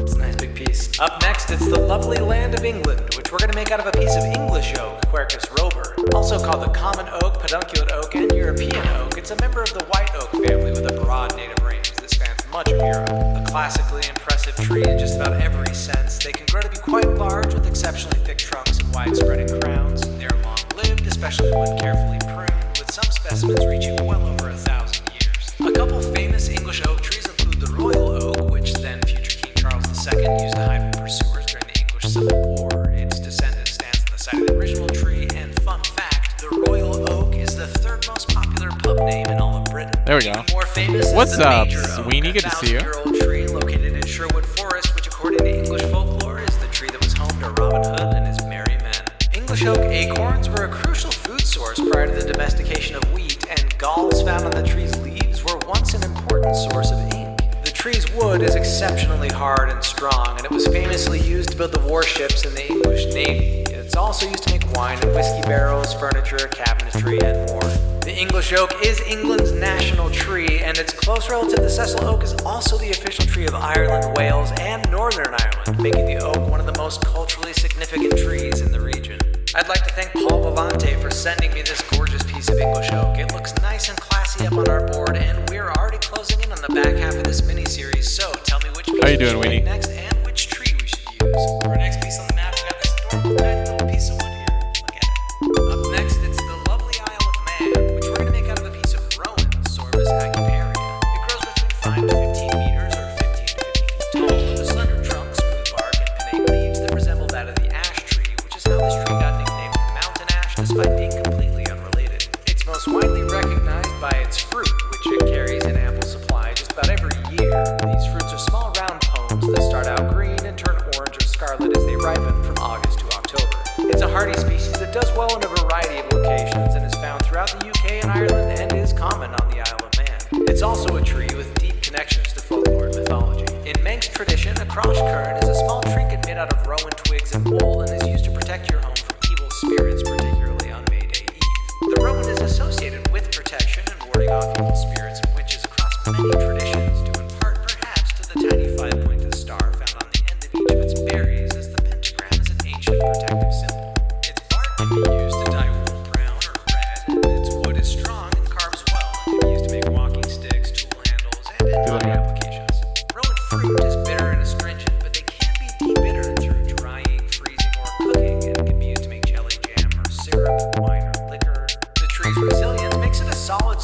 It's a nice big piece. Up next, it's the lovely land of England, which we're going to make out of a piece of English oak, Quercus robur. Also called the common oak, pedunculate oak, and European oak, it's a member of the white oak family with a broad native range that spans much of Europe. A classically impressive tree in just about every sense, they can grow to be quite large with exceptionally thick trunks and wide-spreading crowns. They're long-lived, especially when carefully pruned, with some specimens reaching well over 1,000 years. A couple famous English oak trees include the royal oak, which then future King Charles II used to hide from pursuers during the English Civil War. Its descendant stands on the site of the original tree, and fun fact, the royal oak is the 3rd most popular pub name in all of Britain. There we go. More famous What's is the up, major oak, Sweeney? Good to see you. 1,000-year-old tree located in Sherwood Forest, which according to English folklore is the tree that was home to Robin Hood and his merry men. English oak acorns were a crucial food source prior to the domestication of wheat, and galls found on the tree's leaves were once an important source of ink. The tree's wood is exceptionally hard and strong, and it was famously used to build the warships in the English Navy. It's also used to make wine and whiskey barrels, furniture, cabinetry, and more. The English oak is England's national tree, and its close relative, the sessile oak, is also the official tree of Ireland, Wales, and Northern Ireland, making the oak one of the most culturally significant trees in the region. I'd like to thank Paul Vivante for sending me this gorgeous piece of English oak. It looks nice and classy up on our board, and we're already closing in on the back half of this mini-series, so tell me which piece How you we doing, should make Weenie? next and which tree we should use. For our next piece on the map, we got this adorable tiny little piece of wood here. Look at it. Up next, it's the lovely Isle of Man, which we're going to make out of a piece of rowan, Sorbus acuparia. It grows between 5 to 15 meters or 15 to 50 feet tall, with a slender trunk, smooth bark, and pinnate leaves that resemble that of the ash tree, which is how this tree got nicknamed the mountain ash, despite being completely unrelated. It's most widely recognized by its fruit, which it carries in ample supply just about every year. These fruits are small round pomes that start out green and turn orange or scarlet as they ripen from August to October. It's a hardy species that does well in a variety of locations and is found throughout the UK and Ireland and is common on the Isle of Man. It's also a tree with deep connections to folklore and mythology. In Manx tradition, a cross kern is a small trinket made out of rowan twigs and wool and is used to protect your home from evil spirits, particularly on May Day Eve. The rowan is associated with protection and warding off evil spirits and witches across many traditions, due in part perhaps to the tiny 5-pointed star found on the end of each of its berries, as the pentagram is an ancient protective symbol. Its bark can be used to dye wool brown or red, and its wood is strong and carves well and can be used to make walking sticks, tool handles, and in body applications. Rowan fruit is bitter and astringent, but they can be de-bittered through drying, freezing, or cooking, and can be used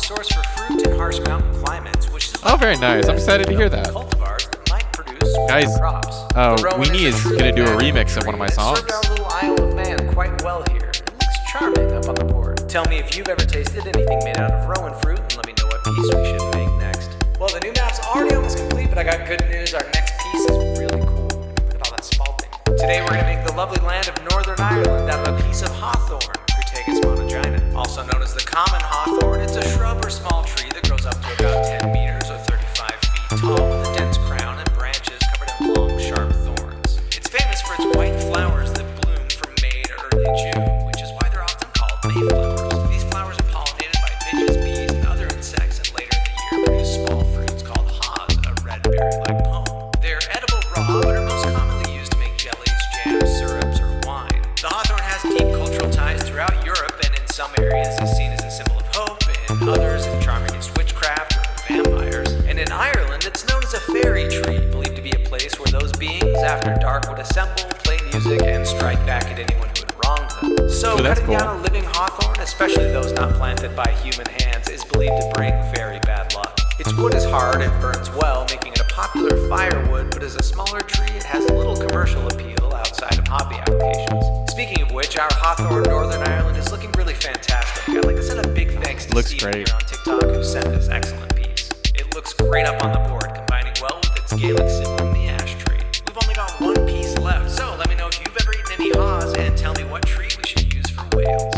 source for fruit in harsh mountain climates, which is Oh, very nice. I'm excited to hear that. cultivars that might produce Guys, crops. Weenie is going to do a remix of one of my songs. Served our little Isle of Man quite well here. It looks charming up on the board. Tell me if you've ever tasted anything made out of rowan fruit, and let me know what piece we should make next. Well, the new map's already almost complete, but I got good news. Our next piece is really cool. Look at all that spalting. Today we're going to make the lovely land of Northern Ireland out of a piece of hawthorn, Crataegus monogina. Also known as the common hawthorn, it's a shrub or small tree that grows up to about 10 meters or 35 feet tall with a dense crown and branches covered in long, sharp thorns. It's famous for its white flowers that bloom from May to early June, which is why they're often called mayflowers. These flowers are pollinated by midges, bees, and other insects, and later in the year produce small fruits called haws, a red berry-like pome. They're edible raw, but are most commonly used to make jellies, jams, syrups, or wine. The hawthorn has deep cultural ties throughout Europe, and in some areas is seen as a symbol of hope, in others it's charming against witchcraft or vampires. And in Ireland, it's known as a fairy tree, believed to be a place where those beings, after dark, would assemble, play music, and strike back at anyone who had wronged them. So that's cutting cool. down a living hawthorn, especially those not planted by human hands, is believed to bring very bad luck. Its wood is hard and burns well, making it a popular firewood, but as a smaller tree, it has little commercial appeal outside of hobby applications. Speaking of which, our hawthorn Northern Ireland is looking really fantastic. I'd like to send a big thanks to Looks Stephen great. here on TikTok who sent this excellent piece. It looks great up on the board, combining well with its Gaelic sibling, the ash tree. We've only got one piece left, so let me know if you've ever eaten any haws and tell me what tree we should use for whales.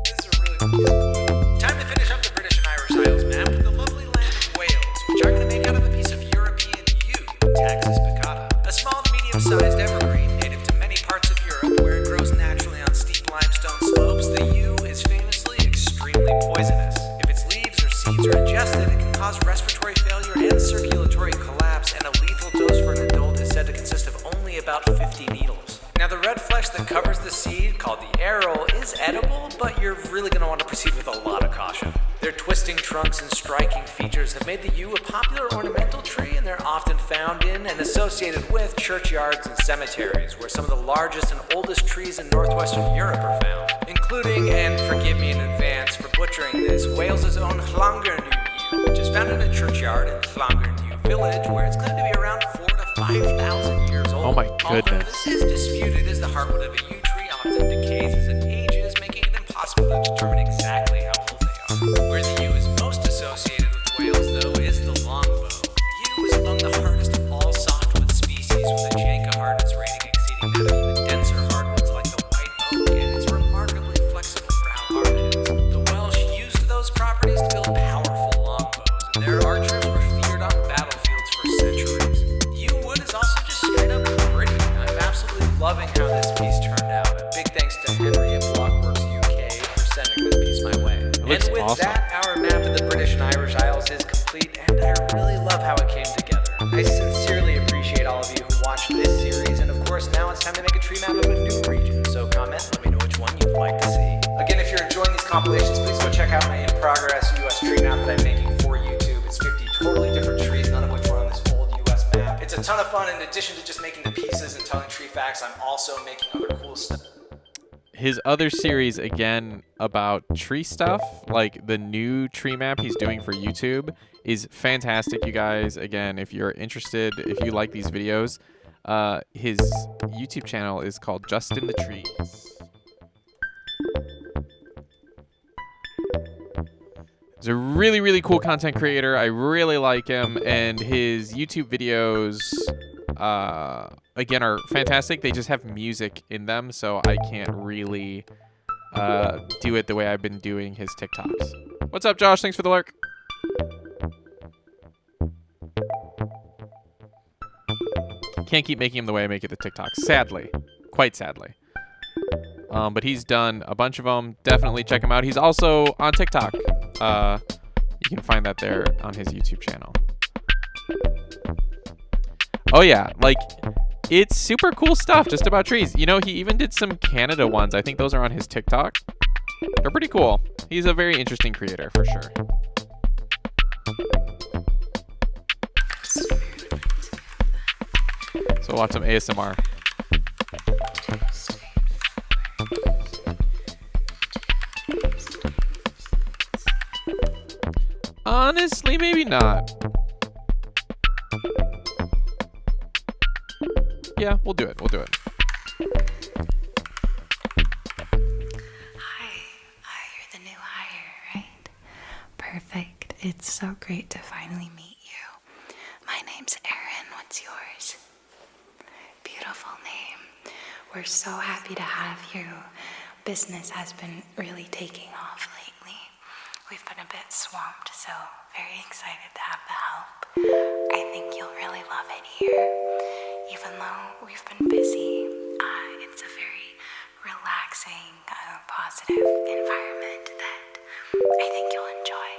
This is a really cool piece of wood. Time to finish up the British and Irish Isles map with the lovely land of Wales, which I'm going to make out of a piece of European yew, Taxus piccata, a small to medium-sized evergreen native to many parts of Europe where it grows naturally on steep limestone slopes. The yew is famously extremely poisonous. If its leaves or seeds are ingested, it can cause respiratory failure and circulatory collapse, and a lethal dose for an adult is said to consist of only about 50 needles. Now, the red flesh that covers the seed, called the aril, is edible, but you're really going to want to proceed with a lot of caution. Their twisting trunks and striking features have made the yew a popular ornamental tree, and they're often found in and associated with churchyards and cemeteries, where some of the largest and oldest trees in northwestern Europe are found, including, and forgive me in advance for butchering this, Wales's own Llangernew yew, which is found in a churchyard in Llangernew village, where it's claimed to be around 4,000 to 5,000 years old. Oh my Although goodness. this is disputed, as the heartwood of a yew tree often decays as it ages, making it impossible to determine exactly how old they are. Where the yew is most associated with Wales, though, is the longbow. Yew is among the hardest of all softwood species, with a Janka hardness rating exceeding that of even denser hardwoods like the white oak, and it's remarkably flexible for how hard it is. The Welsh used those properties to build powerful longbows, and their archers were feared on battlefields for centuries. Yew wood is also just straight up pretty. I'm absolutely loving how this piece turned out. A big thanks to Henry at Blockworks UK for sending this piece my way. looks And with awesome. that, our map of the British and Irish Isles is complete, and I really love how it came together. I sincerely appreciate all of you who watched this series, and of course now it's time to make a tree map of a new region, so comment, let me know which one you'd like to see. Again, if you're enjoying these compilations, please go check out my in-progress US tree map that I'm making for YouTube. It's 50 totally different trees, none of which were on this old US map. It's a ton of fun. In addition to just making the pieces and telling tree facts, I'm also making other cool stuff. His other series, again, about tree stuff, like the new tree map he's doing for YouTube, is fantastic, you guys. Again, if you're interested, if you like these videos, his YouTube channel is called Just in the Trees. He's a really, really cool content creator. I really like him, and his YouTube videos, again, are fantastic. They just have music in them, so I can't really do it the way I've been doing his TikToks. What's up, Josh? Thanks for the lurk. Can't keep making him the way I make it the TikToks, sadly. Quite sadly. But he's done a bunch of them. Definitely check him out. He's also on TikTok. You can find that there on his YouTube channel. Oh yeah, like, it's super cool stuff just about trees. You know, he even did some Canada ones. I think those are on his TikTok. They're pretty cool. He's a very interesting creator for sure. So watch some ASMR. Honestly, maybe not. Yeah, we'll do it. We'll do it. Hi, you're the new hire, right? Perfect. It's so great to finally meet you. My name's Erin. What's yours? Beautiful name. We're so happy to have you. Business has been really taking off lately. We've been a bit swamped, so very excited to have the help. I think you'll really love it here. Even though we've been busy, it's a very relaxing, positive environment that I think you'll enjoy.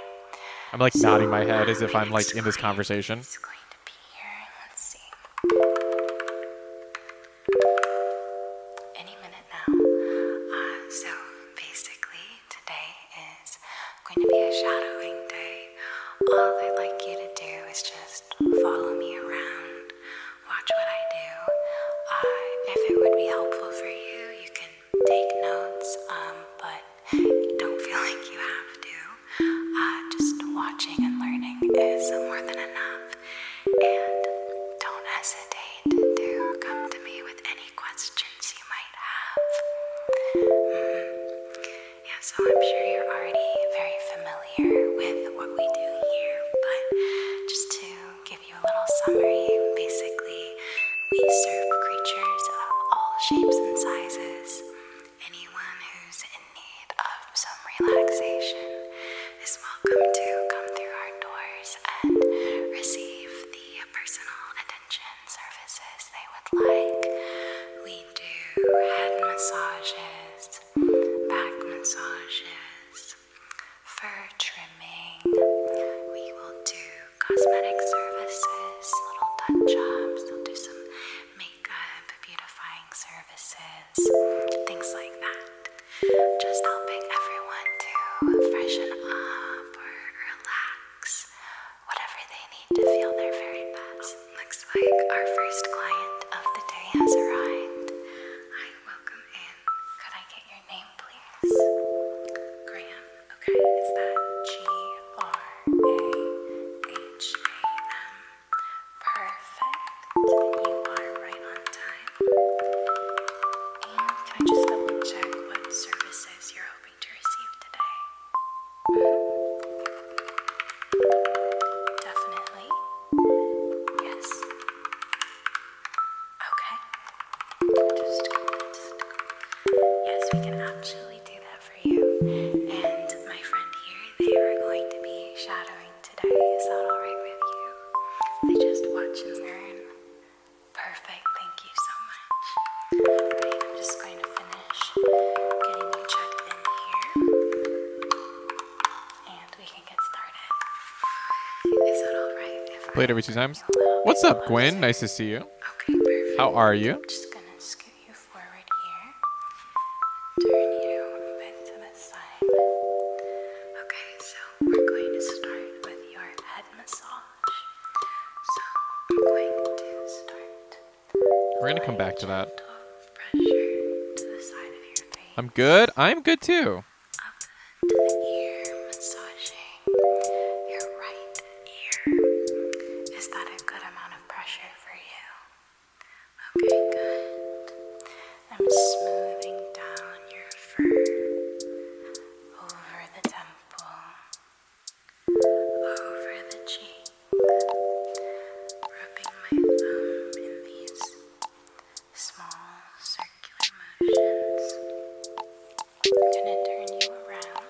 I'm like nodding my head as if I'm like in this Next conversation. client is going to be here. Let's see. Any minute now. So basically today is going to be a shadowing day. All I'd like you to do is just follow me around, watch what I do. If it would be helpful for you, you can take notes, but don't feel like you have to. Just watching and learning is more than enough. And don't hesitate to come to me with any questions you might have. Yeah, so I'm sure you're already very familiar with what we do here, but just to give you a little summary, basically we serve creatures of all shapes and sizes. Anyone who's in need of some relaxation is welcome to come through our doors and receive the personal attention services they would like. We do head massages, back massages, fur trimming. We will do cosmetic services, little touch-ups. We'll do some makeup, beautifying services, things like that. Just helping everyone to freshen up or relax, whatever they need to feel their very best. Looks like our first client of the day has arrived. Hi, welcome in. Could I get your name, please? Graham. Okay, is that Graham? Perfect. You are right on time. And can I just double check what services you're hoping to receive today? Definitely. Yes. Okay. Yes, we can absolutely do that for you. And my friend here, they are going to be shadowing today. Is that all right with you? They just watch and learn. Perfect. Thank you so much. Right, I'm just going to finish getting you checked in here, and we can get started. Is that all right? If Played every 2 times. What's up, Gwen? Nice to see you. Okay, perfect. How are you? Just gonna scoot you forward here. Turn you a bit to the side. Okay, so we're going to start with your head massage. So I'm going to start. We're gonna come back to that. Gentle pressure to the side of your face. I'm good. I'm good too. Up to the ear, massaging your right ear. Is that a good amount of pressure for you? Okay, good. I'm smoothing down your fur, over the temple, over the cheek, rubbing my thumb in these small circular motions. I'm gonna turn you around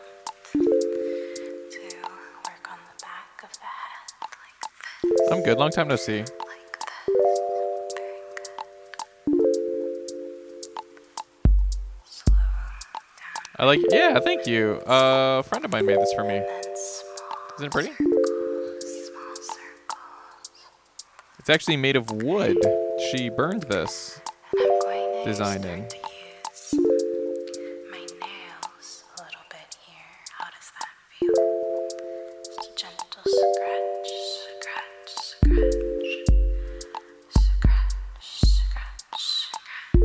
to work on the back of the head, like this, I'm good. Long time no see. like this. Very good. Slow down. I like. Yeah, thank you. A friend of mine made this for me. And then small Isn't it pretty? circles, small circles. It's actually made of wood. She burned this. And I'm going to Design start in. to use my nails a little bit here. How does that feel? Just a gentle scratch, scratch, scratch, scratch, scratch, scratch.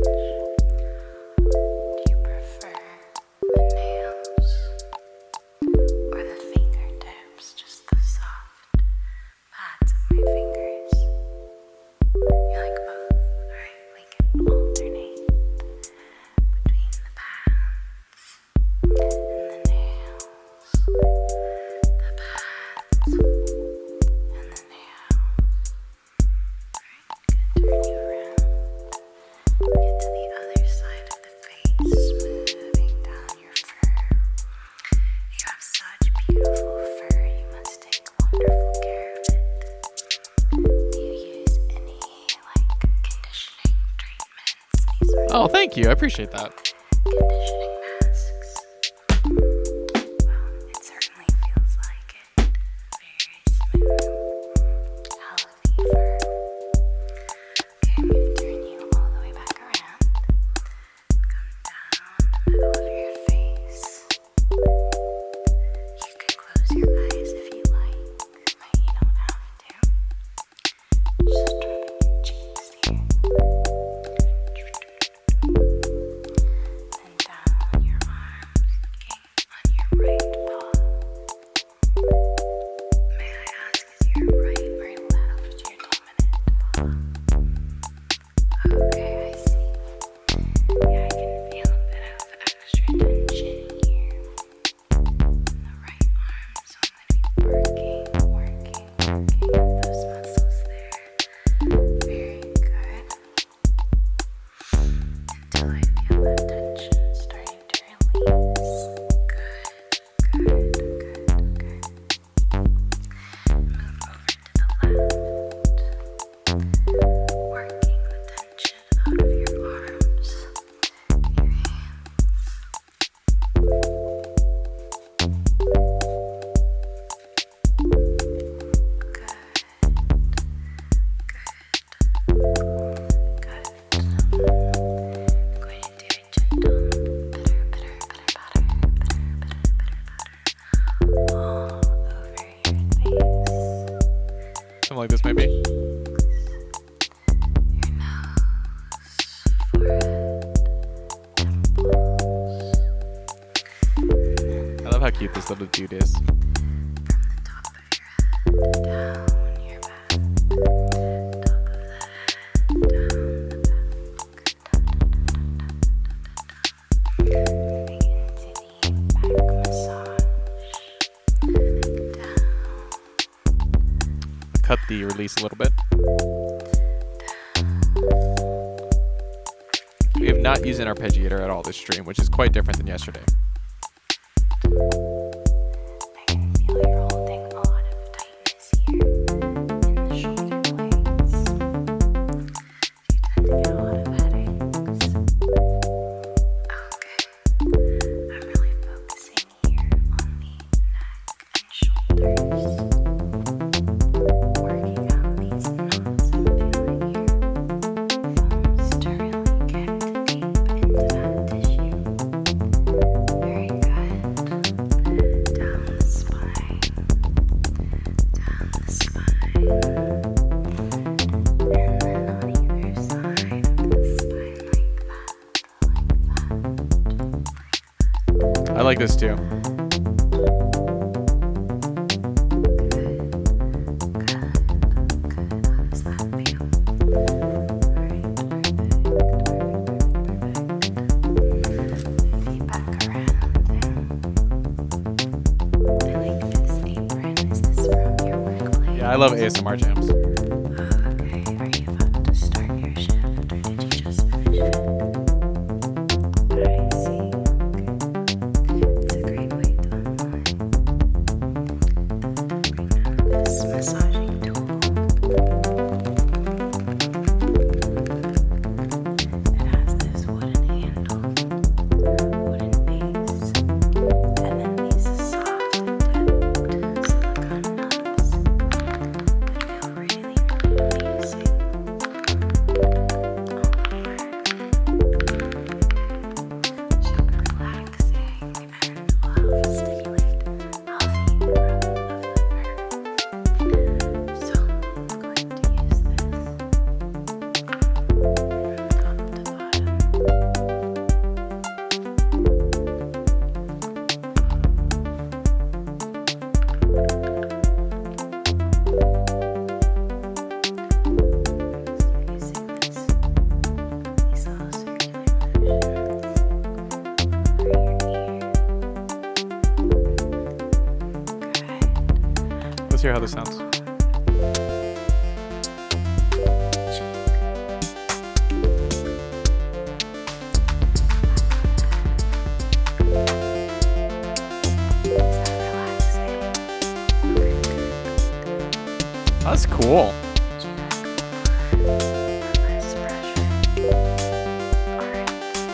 Do you prefer the nails or the fingertips? Just the Thank you. I appreciate that. Conditioning masks. Well, it certainly feels like it. Very smooth, healthy fur. Okay, I'm going to turn you all the way back around. Come down the middle of your face. You can close your eyes if you like, but you don't have to. Just rubbing your cheeks here. Then down your arms, looking on your right paw. May I ask, is your right or left your dominant paw? Okay, I see. Yeah, I can feel a bit of extra tension here. The right arm, so I'm going to be working those muscles there. Very good. Until I feel that tension starting to release. Good. Move over to the left. Working the tension out of your arms, your hands. Good. I'm going to do a gentle pitter, pitter, pitter, patter, all over your face, Something like this, maybe. your nose, forehead, temples, I love how cute this little dude is. from the top of your head down your back, top of the head, down the back, moving into the back massage, down. Cut the release a little bit. We have not used an arpeggiator at all this stream, which is quite different than yesterday. I can feel you're holding a lot of tightness here in the shoulder blades. You tend to get a lot of headaches. Okay. I'm really focusing here on the neck and shoulders. Working out these knots I'm feeling here. Foams to really get deep into that tissue. Very good. Down the spine. Down the spine. And then on either side of the spine, like that. I like this too. Good. How does that feel? Alright, perfect. Feet back around there. I like this apron. Is this from your workplace? Yeah, I love ASMR jams. Okay, are you about to start your shift or did you just finish it? I see. Okay. It's a great way to unwind. Bring out this massaging tool. It has this wooden handle, wooden base, and then these soft tipped silicone knobs that feel really, really amazing all over. Super relaxing and will help stimulate healthy growth of the fur. So I'm going to use this from top to bottom. Using these little circular motions over your ear. Good. Let's hear how this sounds. That's cool. Less pressure. Alright.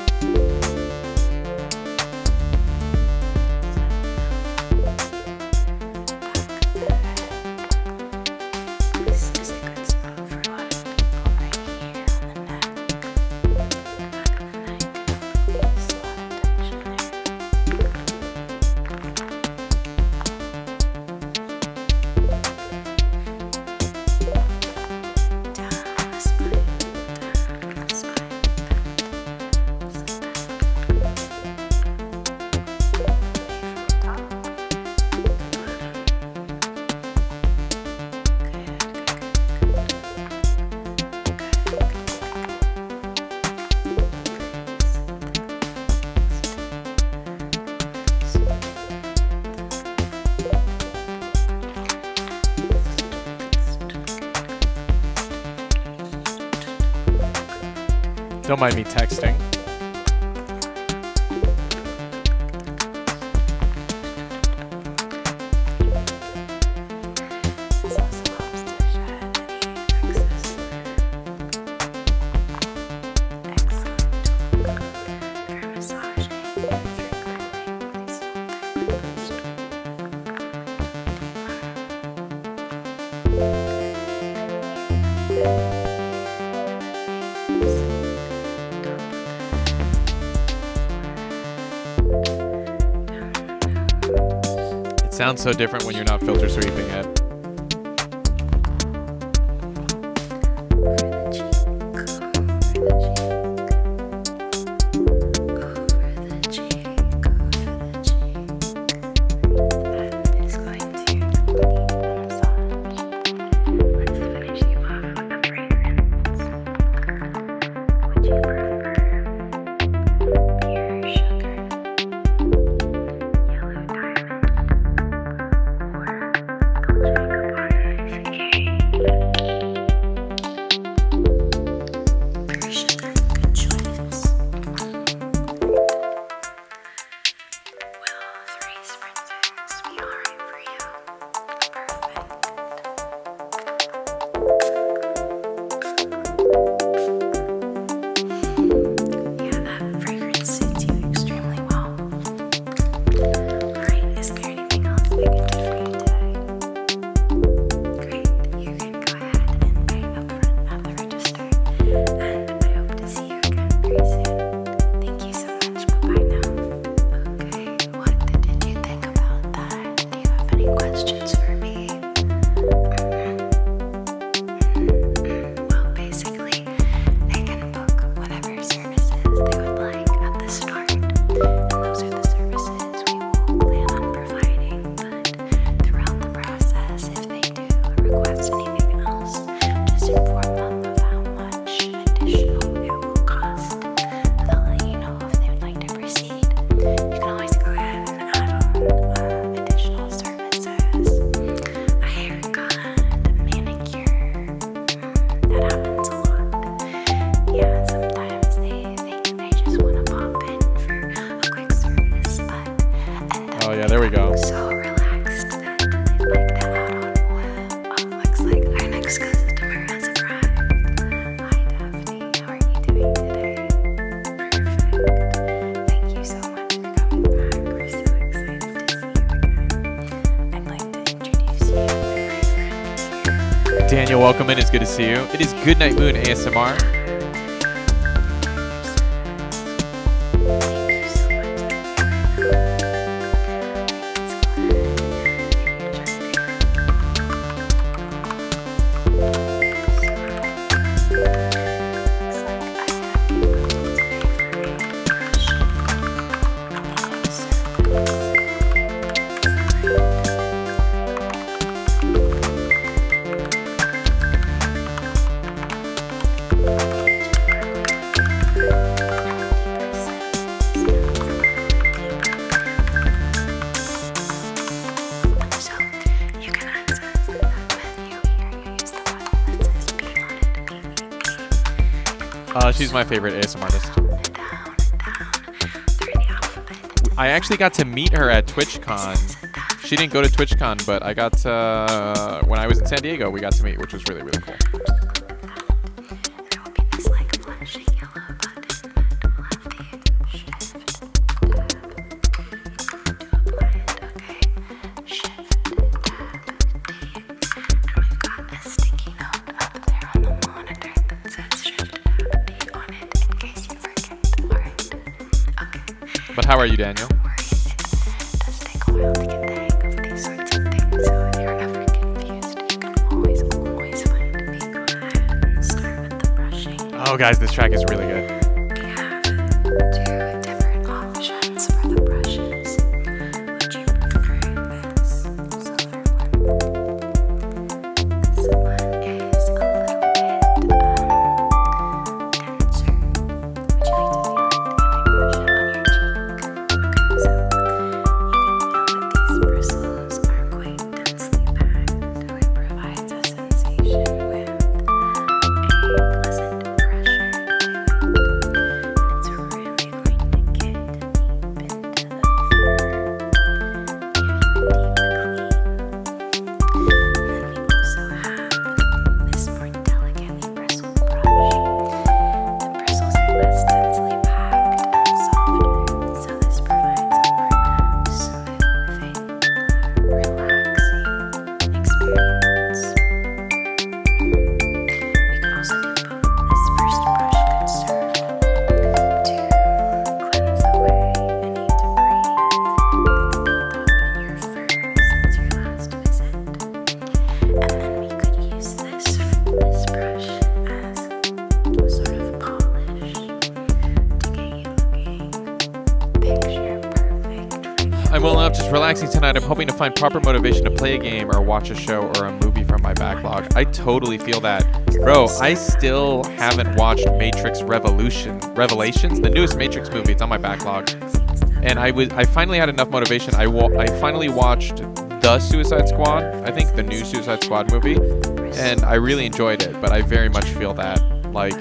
Don't mind me texting. This also helps to shed any excess fur. Excellent tool for massaging and for cleansing these It sounds so different when you're not filter sweeping it. Daniel, welcome in. It's good to see you. It is Goodnight Moon ASMR. She's my favorite ASMR artist. I actually got to meet her at TwitchCon. She didn't go to TwitchCon, but I got to, when I was in San Diego, we got to meet, which was really, really cool. But how are you, Daniel? It does take a while to get the hang of these sorts of things, so if you're ever confused, you can always find me. Go ahead and start with the brushing. Oh, guys, this track is really good. We have two different options for the brushes. Would you prefer this silver one? This one is a little bit denser. Would you like to feel it? Can I brush it on your cheek? Okay, so you can feel that these bristles are quite densely packed, so it provides a sensation with a pleasant pressure to it. well up, just relaxing tonight. I'm hoping to find proper motivation to play a game or watch a show or a movie from my backlog. I totally feel that. Bro, I still haven't watched Matrix Revelations, the newest Matrix movie. It's on my backlog. And I finally had enough motivation. I finally watched The Suicide Squad, I think the new Suicide Squad movie, and I really enjoyed it, but I very much feel that, like,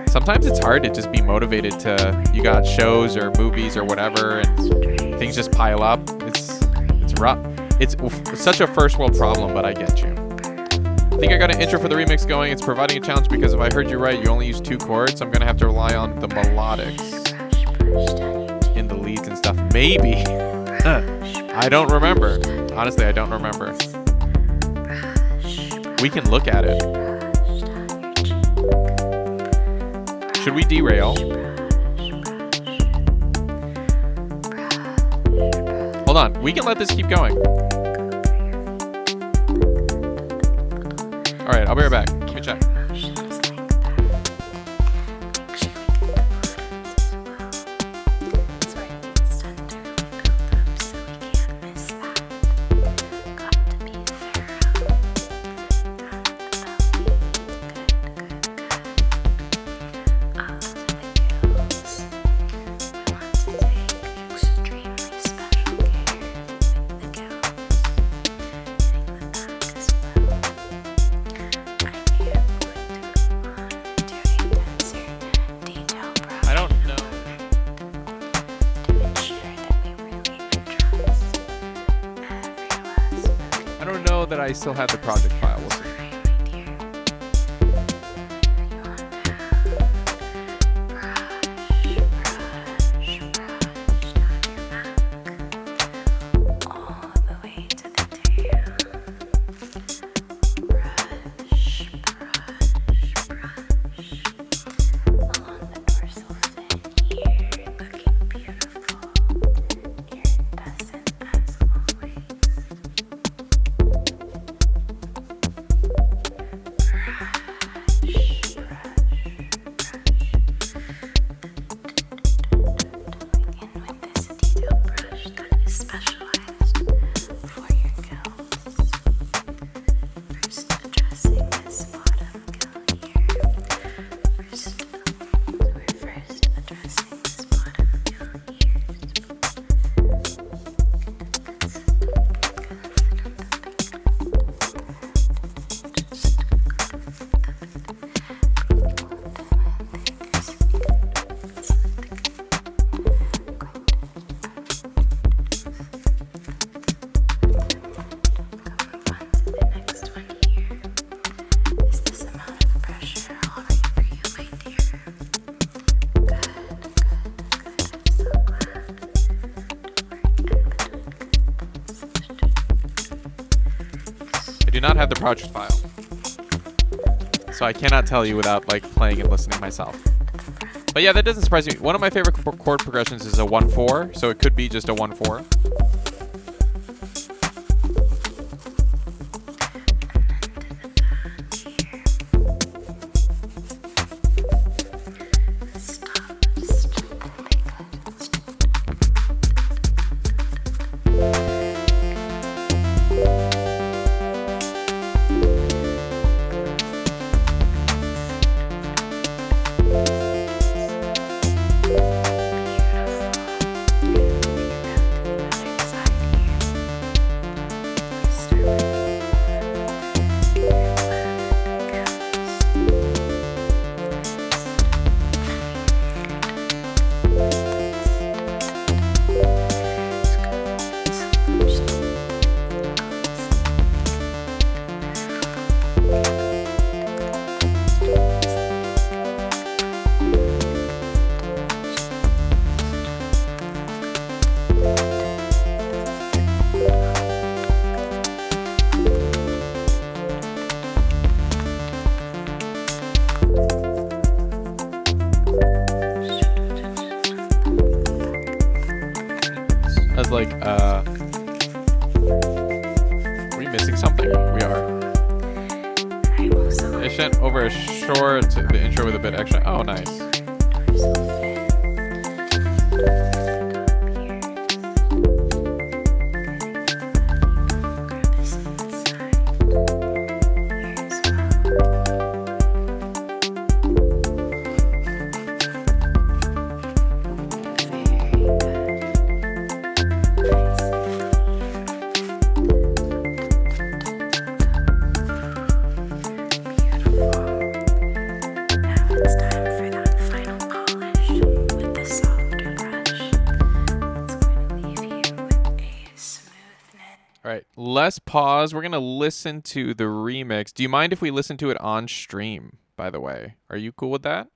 sometimes it's hard to just be motivated to, you got shows or movies or whatever, and things just pile up. It's rough. It's such a first world problem, but I get you. I think I got an intro for the remix going. It's providing a challenge because if I heard you right, you only use 2 chords. I'm going to have to rely on the melodics in the leads and stuff. Maybe. I don't remember. Honestly, I don't remember. We can look at it. Should we derail? Hold on. We can let this keep going. All right, I'll be right back. Let me check. I still have the project file. We'll see. Have the project file, so I cannot tell you without like playing and listening myself. But yeah, that doesn't surprise me. One of my favorite chord progressions is a 1/4, so it could be just a 1/4. Are we missing something? We are. It sent over a short, the intro with a bit extra. Oh, nice. All right, let's pause. We're going to listen to the remix. Do you mind if we listen to it on stream, by the way? Are you cool with that?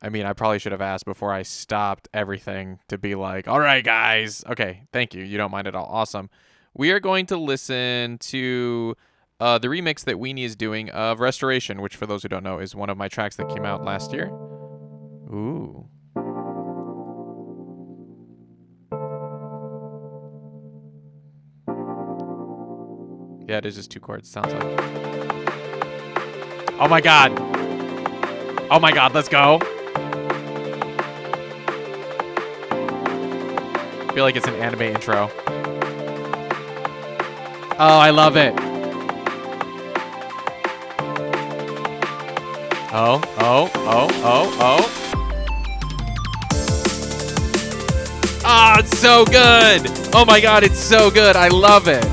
I mean, I probably should have asked before I stopped everything to be like, all right, guys. Okay, thank you. You don't mind at all. Awesome. We are going to listen to the remix that Weenie is doing of Restoration, which for those who don't know is one of my tracks that came out last year. Ooh. Yeah, it is just 2 chords, sounds like. Oh my god. Oh my god, let's go. I feel like it's an anime intro. Oh, I love it. Oh, oh, oh, oh, oh. Ah, oh, it's so good. Oh my god, it's so good. I love it.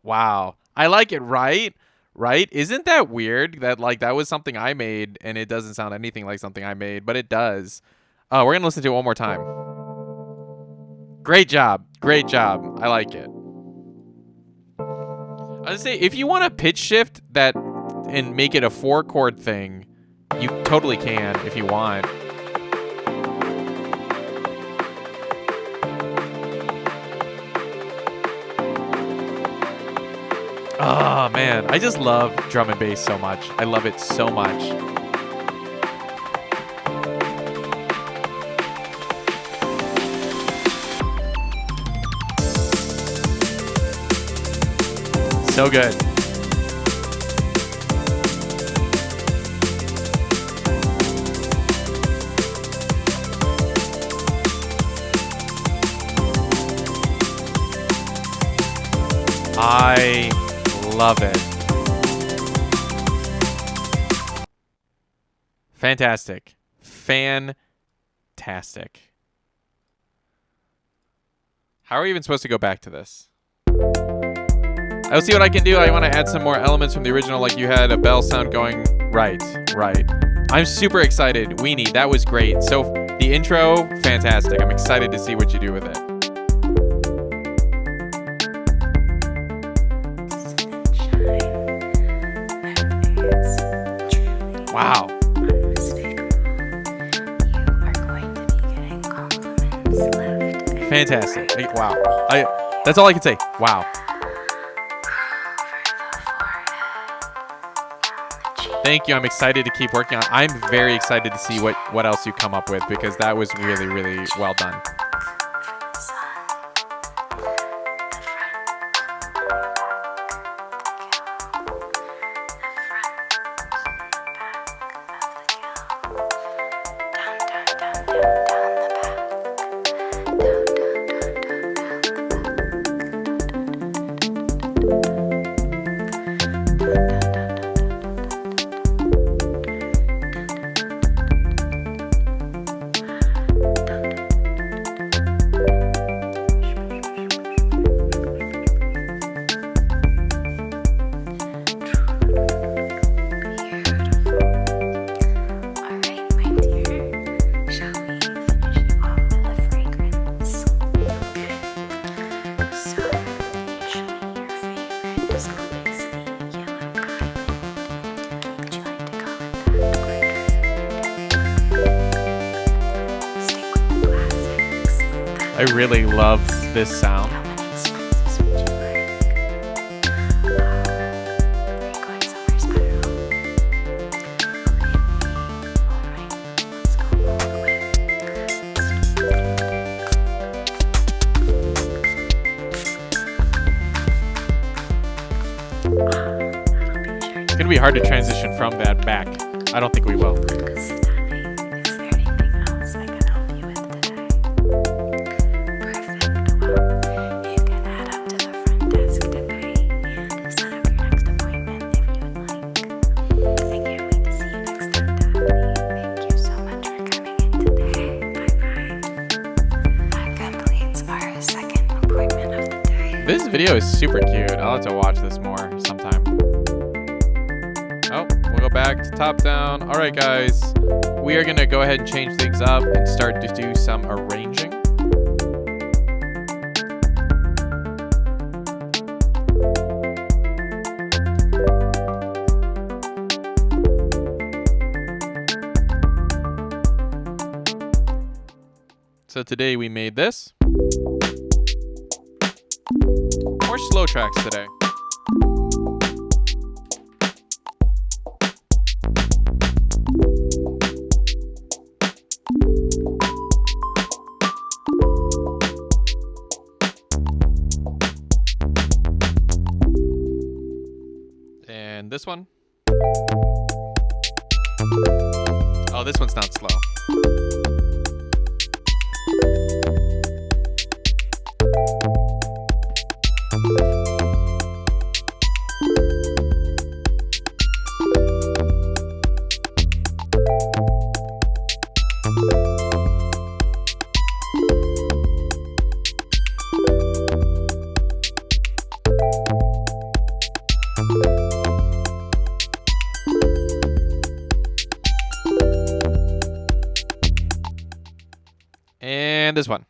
Wow. I like it, right? Right? Isn't that weird that like that was something I made and it doesn't sound anything like something I made, but it does. Oh, we're going to listen to it one more time. Great job. Great job. I like it. I would say if you want to pitch shift that and make it a 4-chord thing, you totally can if you want. Oh, man. I just love drum and bass so much. I love it so much. So good. I love it. Fantastic. Fantastic. How are we even supposed to go back to this? I'll see what I can do. I want to add some more elements from the original, like you had a bell sound going. Right, right. I'm super excited. Weenie, that was great. So the intro, fantastic. I'm excited to see what you do with it. Wow. Fantastic. Wow. That's all I can say. Wow. Thank you. I'm excited to keep working on it. I'm very excited to see what else you come up with because that was really, really well done. I really love this sound. It's gonna be hard to transition from that back. I don't think we will. Thank you so much for coming in today. Bye bye. video is super cute. I'll have to watch this more sometime. Oh, we'll go back to top down. All right, guys. We are going to go ahead and change things up and start to do some arranging. So today we made this. More slow tracks today. And this one. Oh, this one's not slow. And this one.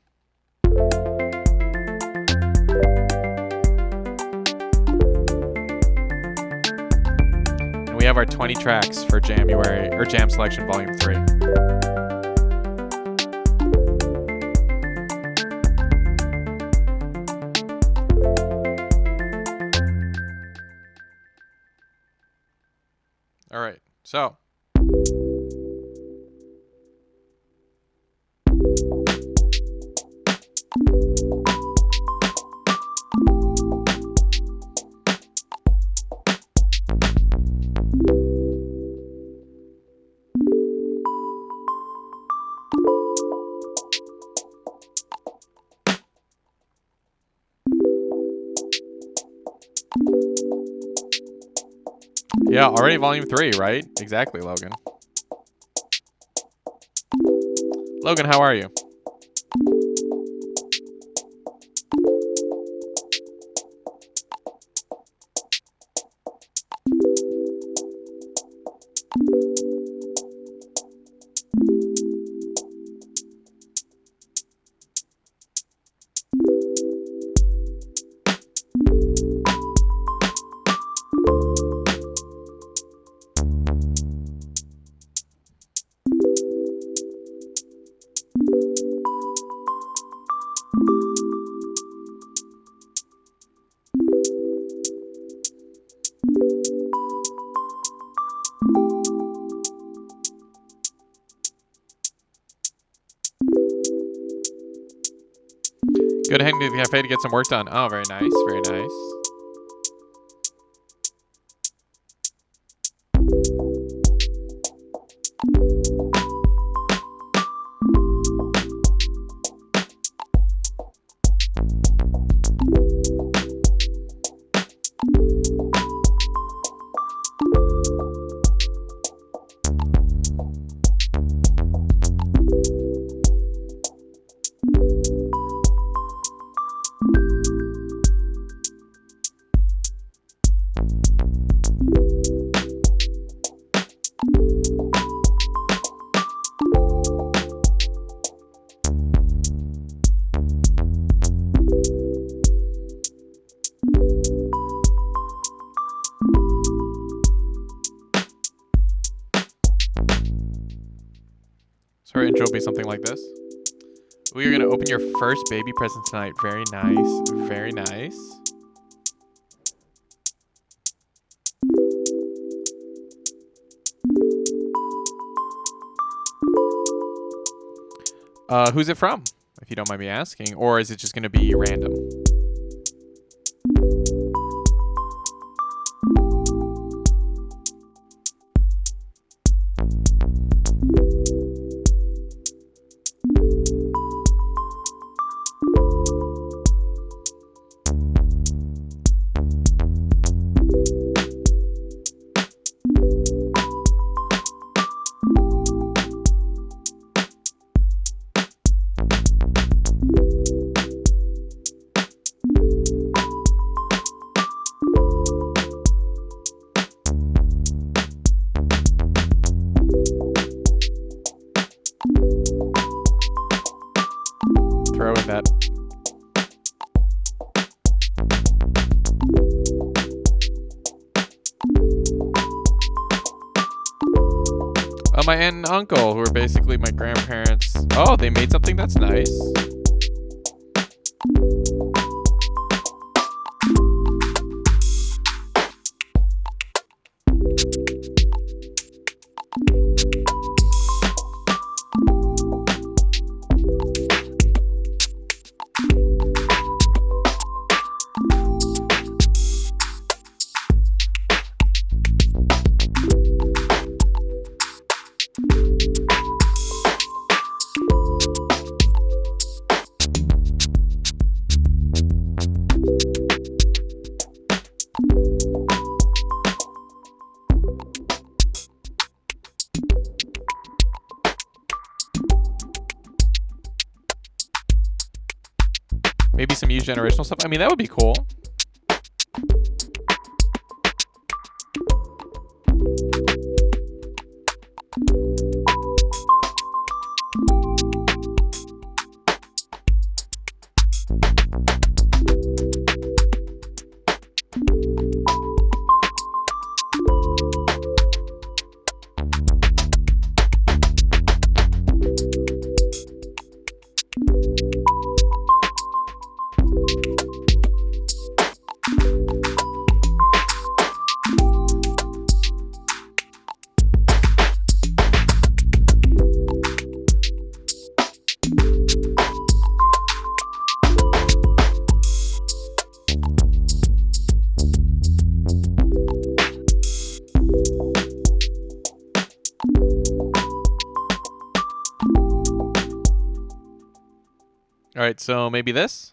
And we have our 20 tracks for Jamuary, or Jam Selection Volume 3. All right, so. Yeah, already volume 3, right? Exactly, Logan. Logan, how are you? Go to Henry the Cafe to get some work done. Oh, very nice, very nice. So our intro will be something like this. We are going to open your first baby present tonight. Very nice. Very nice. Who's it from, if you don't mind me asking? Or is it just going to be random? pro in that. My aunt and uncle, who are basically my grandparents. Oh, they made something that's nice. Maybe some used generational stuff. I mean, that would be cool. All right, so maybe this?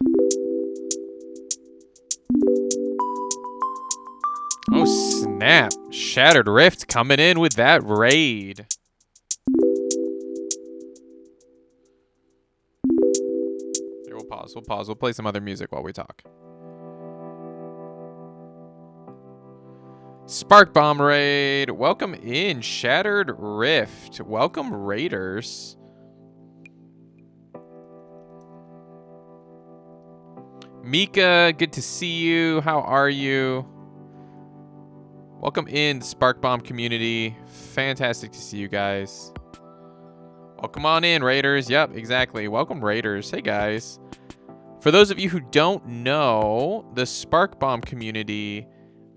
Oh, snap. Shattered Rift coming in with that raid. Here, we'll pause. We'll play some other music while we talk. Spark Bomb raid. Welcome in, Shattered Rift. Welcome, raiders. Mika, good to see you. How are you? Welcome in, Spark Bomb community. Fantastic to see you guys. Welcome on in, raiders. Yep, exactly. Welcome, raiders. Hey, guys. For those of you who don't know, the Spark Bomb community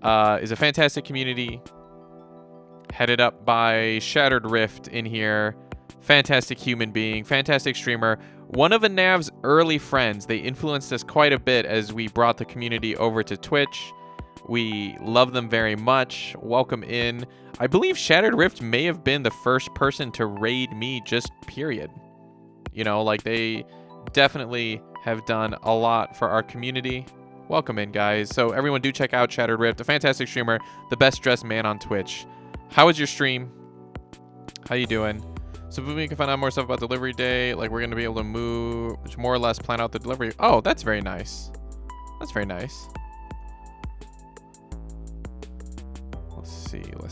is a fantastic community headed up by Shattered Rift in here. Fantastic human being, fantastic streamer. One of Anav's early friends. They influenced us quite a bit as we brought the community over to Twitch. We love them very much. Welcome in. I believe Shattered Rift may have been the first person to raid me, just period. You know, like, they definitely have done a lot for our community. Welcome in, guys. So everyone do check out Shattered Rift, a fantastic streamer, the best dressed man on Twitch. How was your stream? How you doing? So we can find out more stuff about delivery day. Like, we're going to be able to move, more or less plan out the delivery. Oh, that's very nice. That's very nice. Let's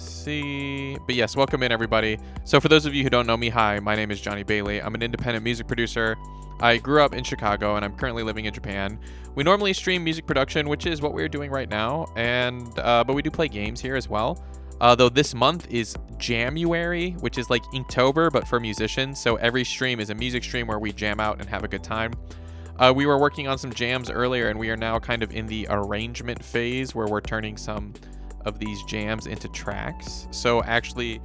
see. But yes, welcome in, everybody. So for those of you who don't know me, hi, my name is Johnny Bailey. I'm an independent music producer. I grew up in Chicago, and I'm currently living in Japan. We normally stream music production, which is what we're doing right now, and but we do play games here as well. Though this month is Jamuary, which is like Inktober, but for musicians. So every stream is a music stream where we jam out and have a good time. We were working on some jams earlier, and we are now kind of in the arrangement phase where we're turning some of these jams into tracks. So actually,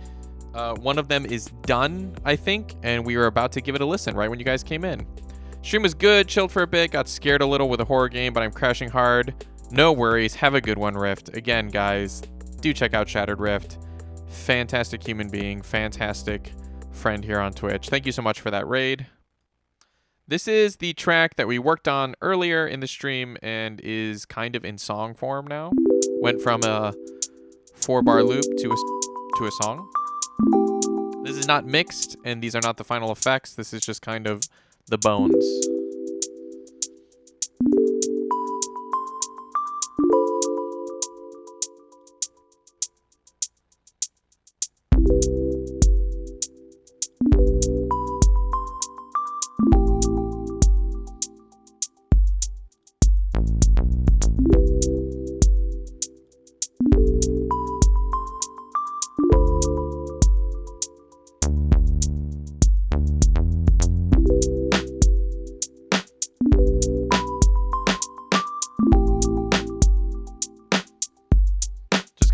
one of them is done, I think, and we were about to give it a listen right when you guys came in. Stream was good, chilled for a bit, got scared a little with a horror game, but I'm crashing hard. No worries, have a good one, Rift. Again, guys, do check out Shattered Rift. Fantastic human being, fantastic friend here on Twitch. Thank you so much for that raid. This is the track that we worked on earlier in the stream and is kind of in song form now. Went from a 4-bar loop to a song. This is not mixed, and these are not the final effects. This is just kind of the bones.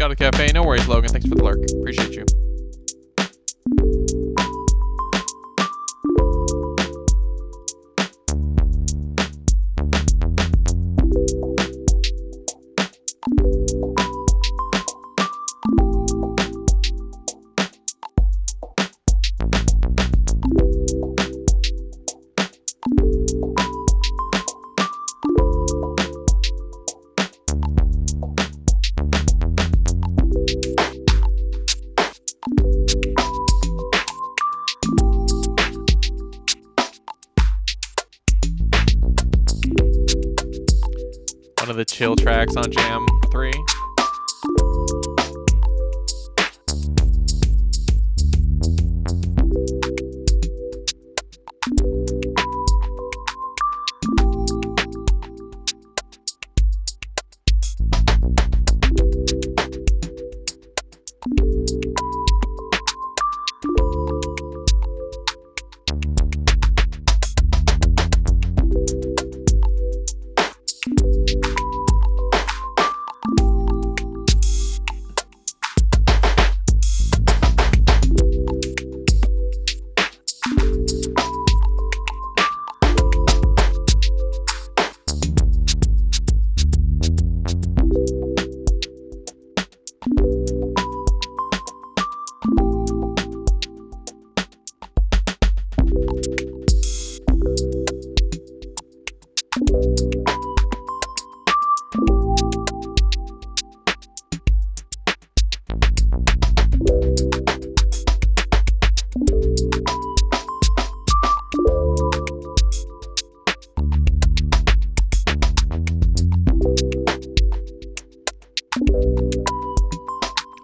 out of the cafe. No worries, Logan. Thanks for the lurk. Appreciate you. One of the chill tracks on Jam 3.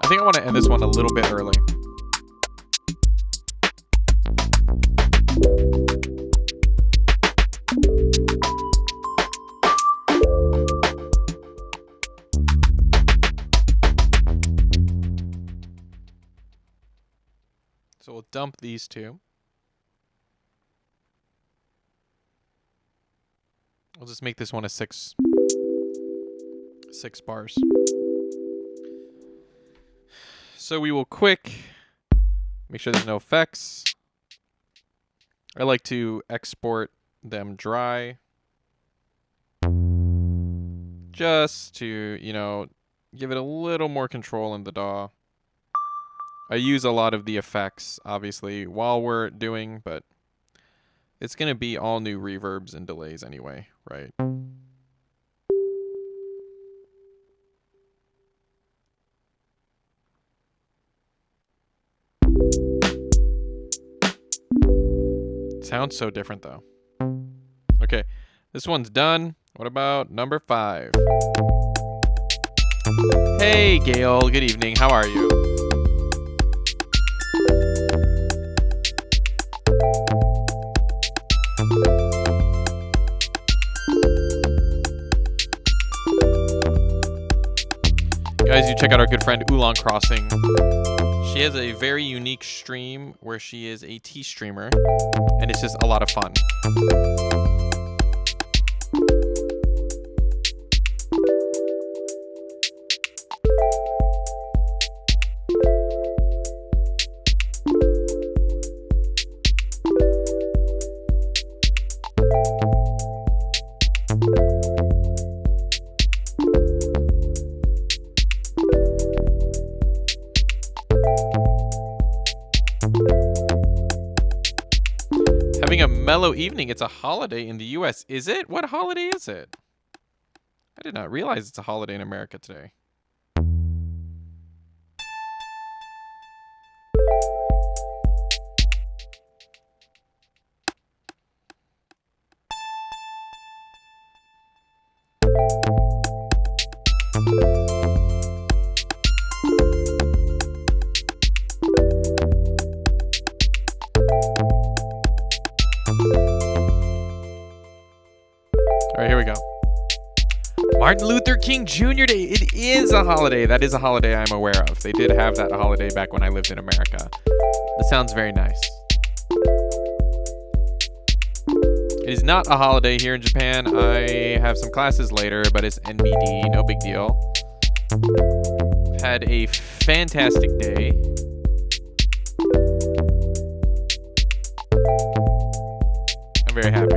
I think I want to end this one a little bit early. So we'll dump these two. We'll just make this one a six bars. So we will quick make sure there's no effects. I like to export them dry just to, you know, give it a little more control in the DAW. I use a lot of the effects, obviously, while we're doing, but it's going to be all new reverbs and delays anyway, right? Sounds so different, though. Okay, this one's done. What about number 5? Hey, Gail. Good evening. How are you? Guys, you check out our good friend Oolong Crossing. She has a very unique stream where she is a tea streamer, and it's just a lot of fun. Mellow evening. It's a holiday in the US. Is it? What holiday is it? I did not realize it's a holiday in America today. Martin Luther King Jr. Day. It is a holiday. That is a holiday I'm aware of. They did have that holiday back when I lived in America. That sounds very nice. It is not a holiday here in Japan. I have some classes later, but it's NBD. No big deal. I've had a fantastic day. I'm very happy.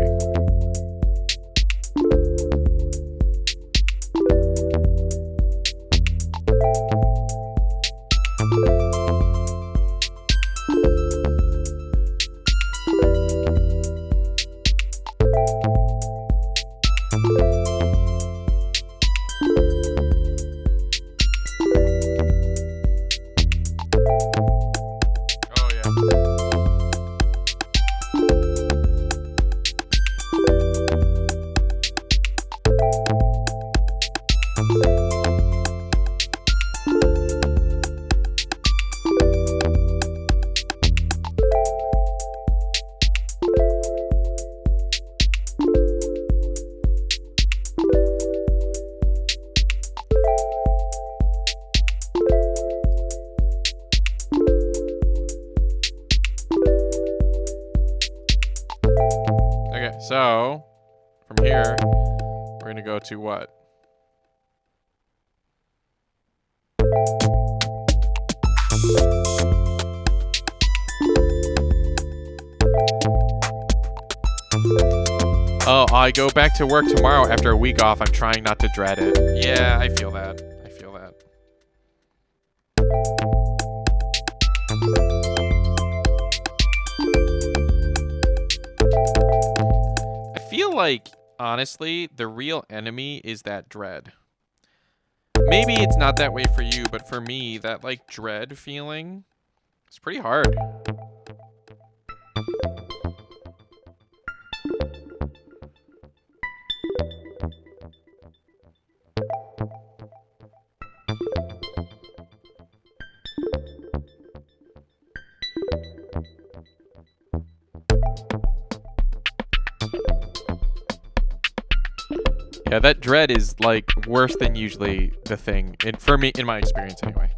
Oh yeah. Okay, so from here, we're gonna go to what? Oh, I go back to work tomorrow after a week off. I'm trying not to dread it. Yeah, I feel that. I feel that. I feel like, honestly, the real enemy is that dread. Maybe it's not that way for you, but for me, that like dread feeling is pretty hard. Yeah, that dread is like worse than usually the thing. For me, in my experience anyway.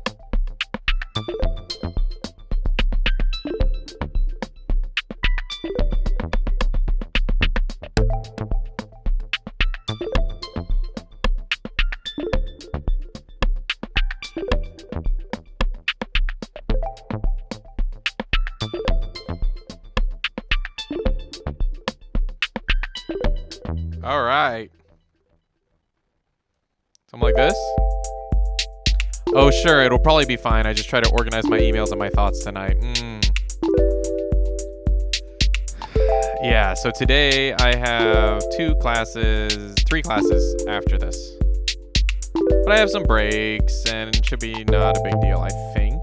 All right. Something like this? Oh, sure. It'll probably be fine. I just try to organize my emails and my thoughts tonight. Yeah, so today I have 3 classes after this. But I have some breaks, and it should be not a big deal, I think.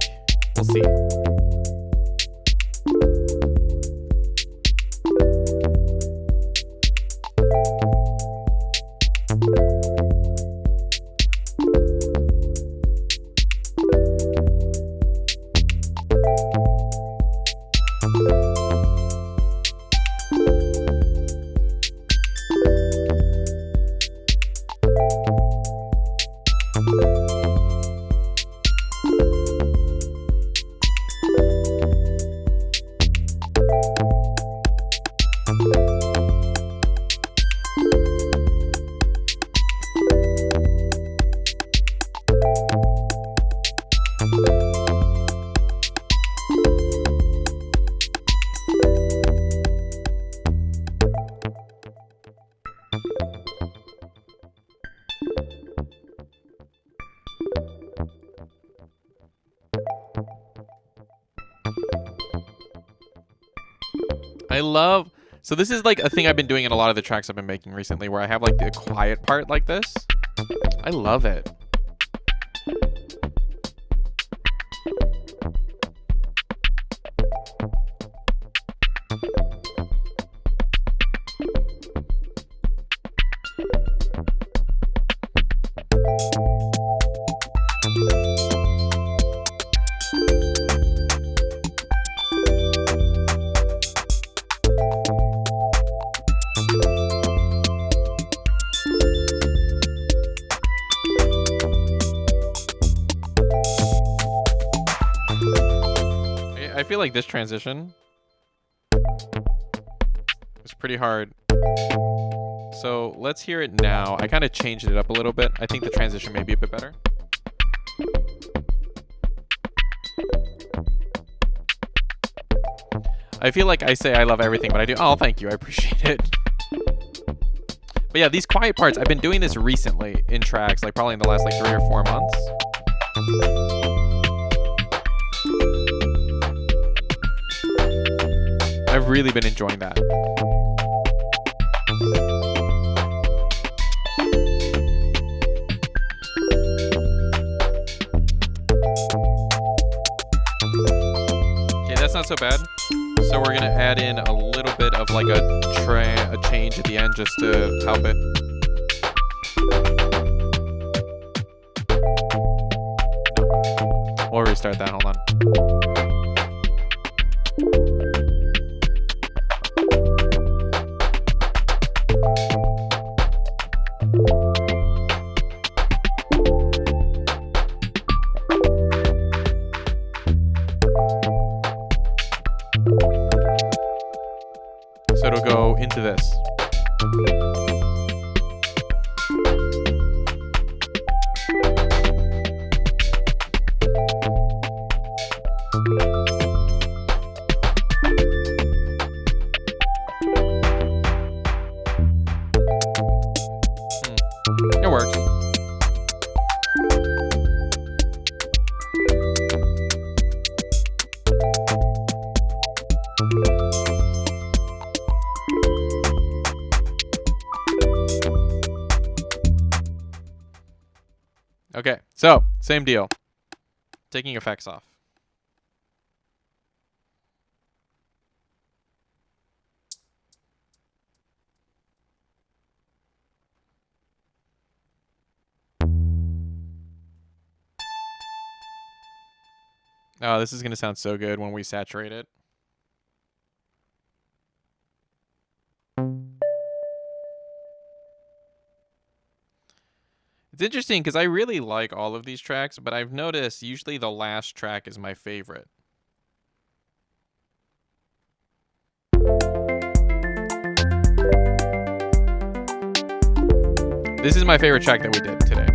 We'll see. So this is like a thing I've been doing in a lot of the tracks I've been making recently, where I have like the quiet part like this. I love it. I feel like this transition is pretty hard. So let's hear it now. I kind of changed it up a little bit. I think the transition may be a bit better. I feel like I say I love everything, but I do. Oh, thank you. I appreciate it. But yeah, these quiet parts, I've been doing this recently in tracks, like probably in the last like 3 or 4 months. I've really been enjoying that. Okay, that's not so bad. So we're gonna add in a little bit of like a change at the end just to help it. We'll restart that. Hold on. So it'll go into this. It works. Okay, so same deal. Taking effects off. Oh, this is going to sound so good when we saturate it. It's interesting because I really like all of these tracks, but I've noticed usually the last track is my favorite. This is my favorite track that we did today.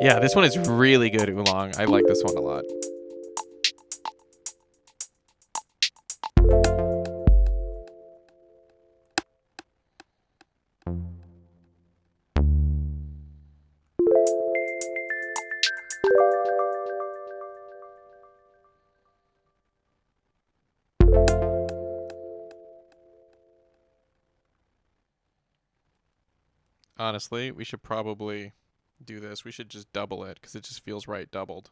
Yeah, this one is really good, Oolong. I like this one a lot. Honestly, we should probably do this. We should just double it because it just feels right doubled.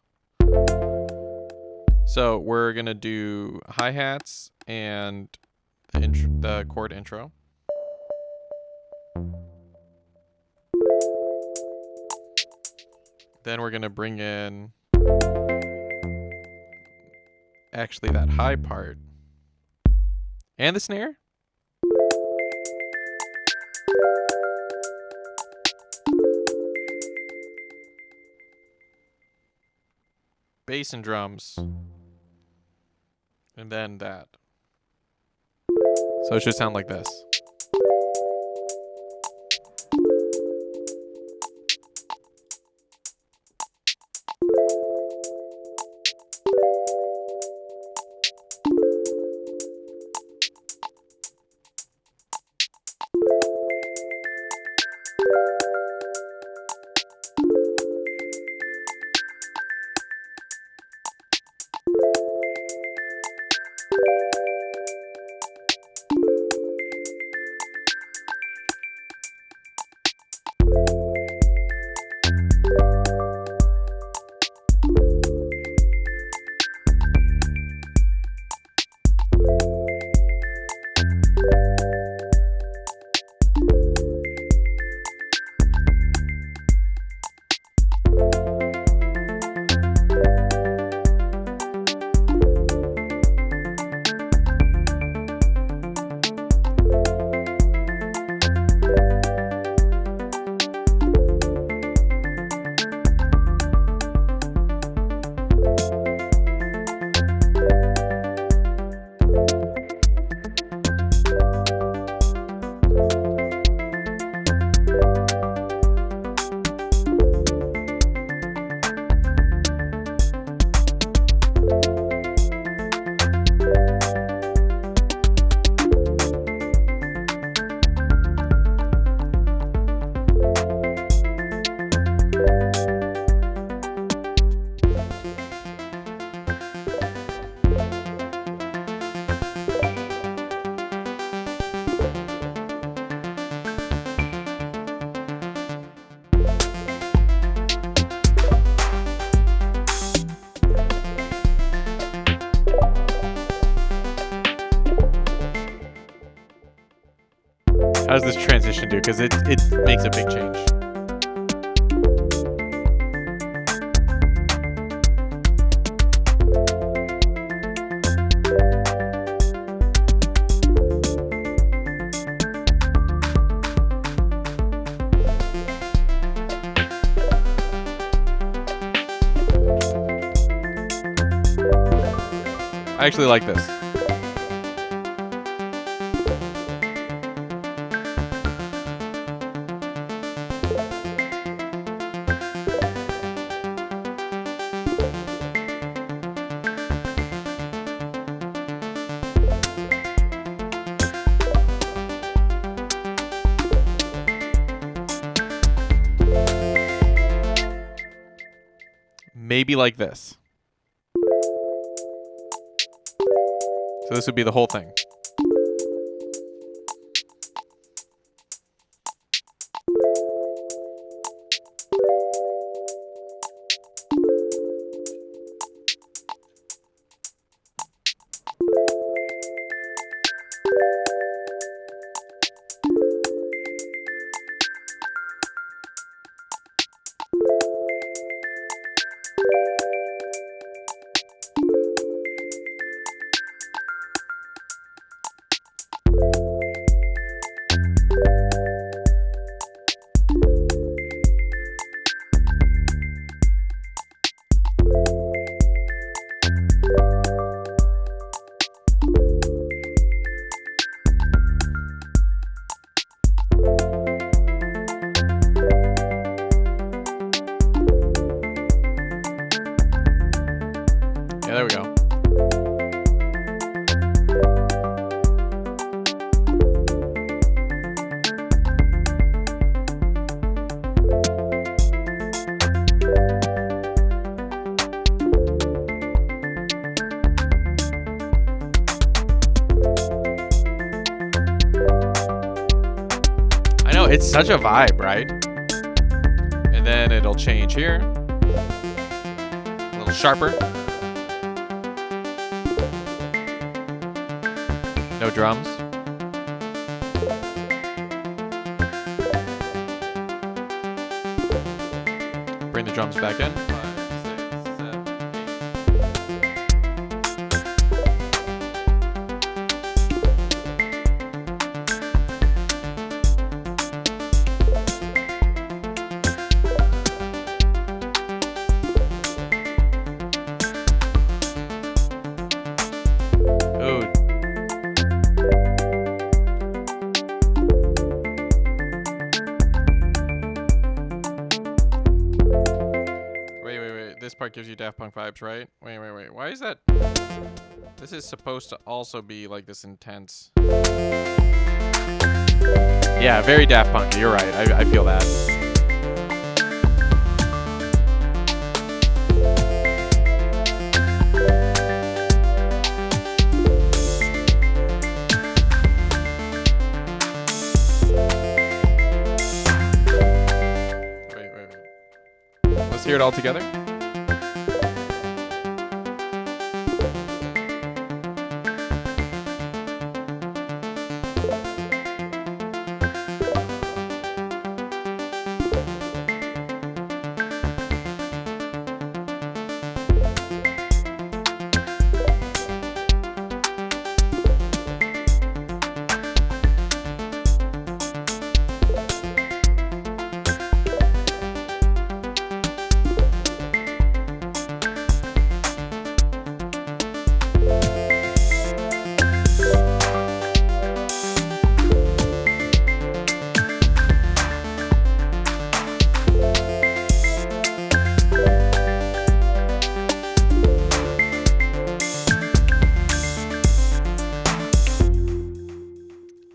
So we're going to do hi-hats and the chord intro. Then we're going to bring in actually that high part and the snare. Bass and drums. And then that. So it should sound like this. How does this transition do? Because it makes a big change. I actually like this. Maybe like this. So this would be the whole thing. Yeah, there we go. I know, it's such a vibe, right? And then it'll change here. A little sharper. No drums. Bring the drums back in. 5, 6, 7, 8. Oh. This part gives you Daft Punk vibes, right? Wait. Why is that? This is supposed to also be like this intense. Yeah, very Daft Punk. You're right. I feel that. Wait. Let's hear it all together.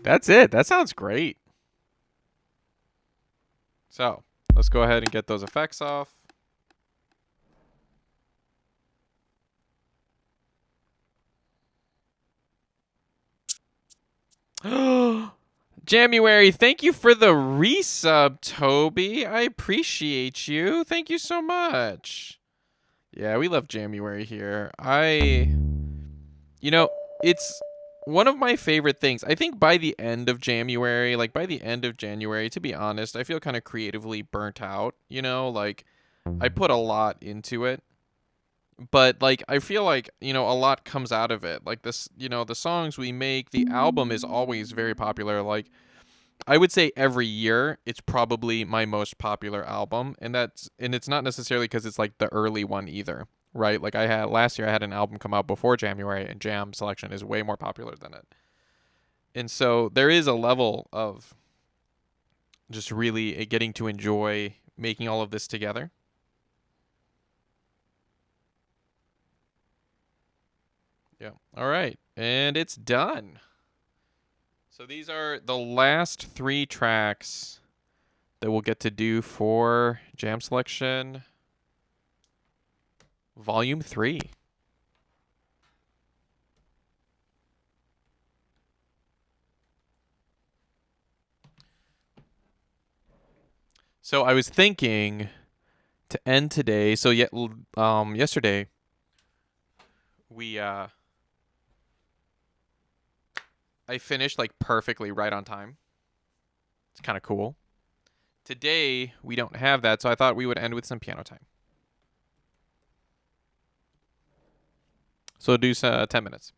That's it. That sounds great. So, let's go ahead and get those effects off. Jamuary, thank you for the resub, Toby. I appreciate you. Thank you so much. Yeah, we love Jamuary here. You know, it's one of my favorite things, I think by the end of January, to be honest, I feel kind of creatively burnt out, like I put a lot into it, but like I feel like, a lot comes out of it. Like this, the songs we make, the album is always very popular. Like I would say every year it's probably my most popular album, and it's not necessarily because it's like the early one either, right? Like last year I had an album come out before Jamuary, and Jam Selection is way more popular than it. And so there is a level of just really getting to enjoy making all of this together. Yeah. All right. And it's done. So these are the last 3 tracks that we'll get to do for Jam Selection Volume 3. So I was thinking to end today. So yesterday we I finished like perfectly right on time. It's kind of cool. Today we don't have that, so I thought we would end with some piano time. So do 10 minutes.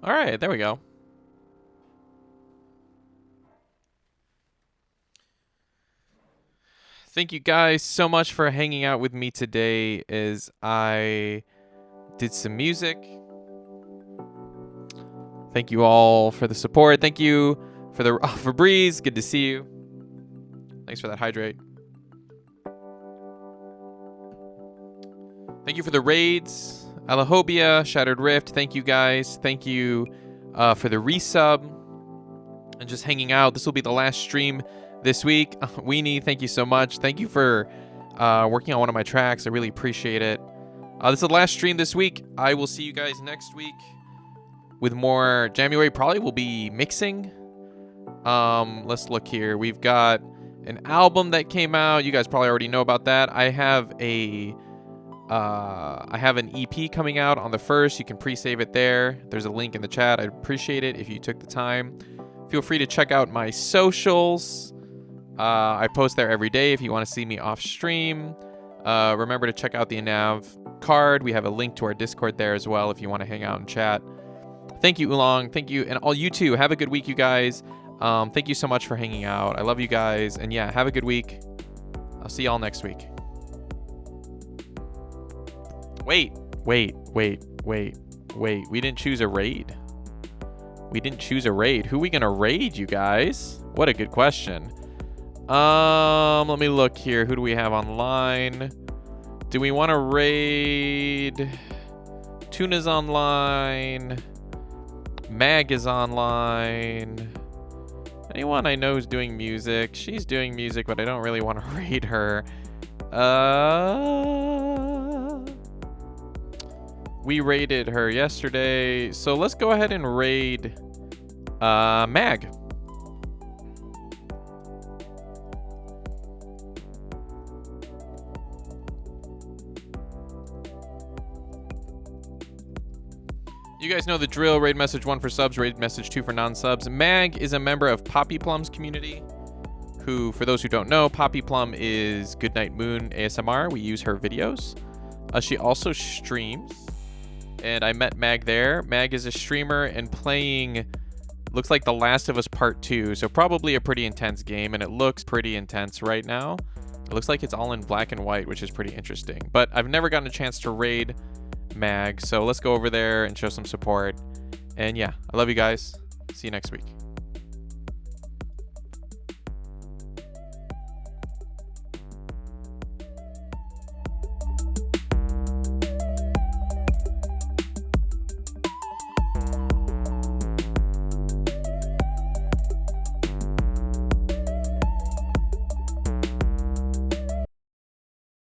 All right, there we go. Thank you guys so much for hanging out with me today as I did some music. Thank you all for the support. Thank you for the for Breeze. Good to see you. Thanks for that hydrate. Thank you for the raids. Alahobia, Shattered Rift. Thank you guys. Thank you for the resub and just hanging out. This will be the last stream this week. Weenie, thank you so much. Thank you for working on one of my tracks. I really appreciate it. This is the last stream this week. I will see you guys next week with more. Jamuary probably will be mixing. Let's look here. We've got an album that came out. You guys probably already know about that. I have an EP coming out on the 1st. You can pre-save it there. There's a link in the chat. I'd appreciate it if you took the time. Feel free to check out my socials. I post there every day if you want to see me off stream. Remember to check out the Anav card. We have a link to our Discord there as well if you want to hang out and chat. Thank you, Oolong. Thank you. And all you too. Have a good week, you guys. Thank you so much for hanging out. I love you guys. And yeah, have a good week. I'll see y'all next week. Wait. We didn't choose a raid. Who are we gonna raid, you guys? What a good question. Let me look here. Who do we have online? Do we want to raid? Tuna's online. Mag is online. Anyone I know is doing music. She's doing music, but I don't really want to raid her. We raided her yesterday, so let's go ahead and raid Mag. You guys know the drill. Raid message 1 for subs, raid message 2 for non-subs. Mag is a member of Poppy Plum's community, who, for those who don't know, Poppy Plum is Goodnight Moon ASMR. We use her videos. She also streams, and I met Mag there. Mag is a streamer and playing, looks like The Last of Us Part 2, so probably a pretty intense game, and it looks pretty intense right now. It looks like it's all in black and white, which is pretty interesting. But I've never gotten a chance to raid Mag, so let's go over there and show some support. And yeah, I love you guys. See you next week.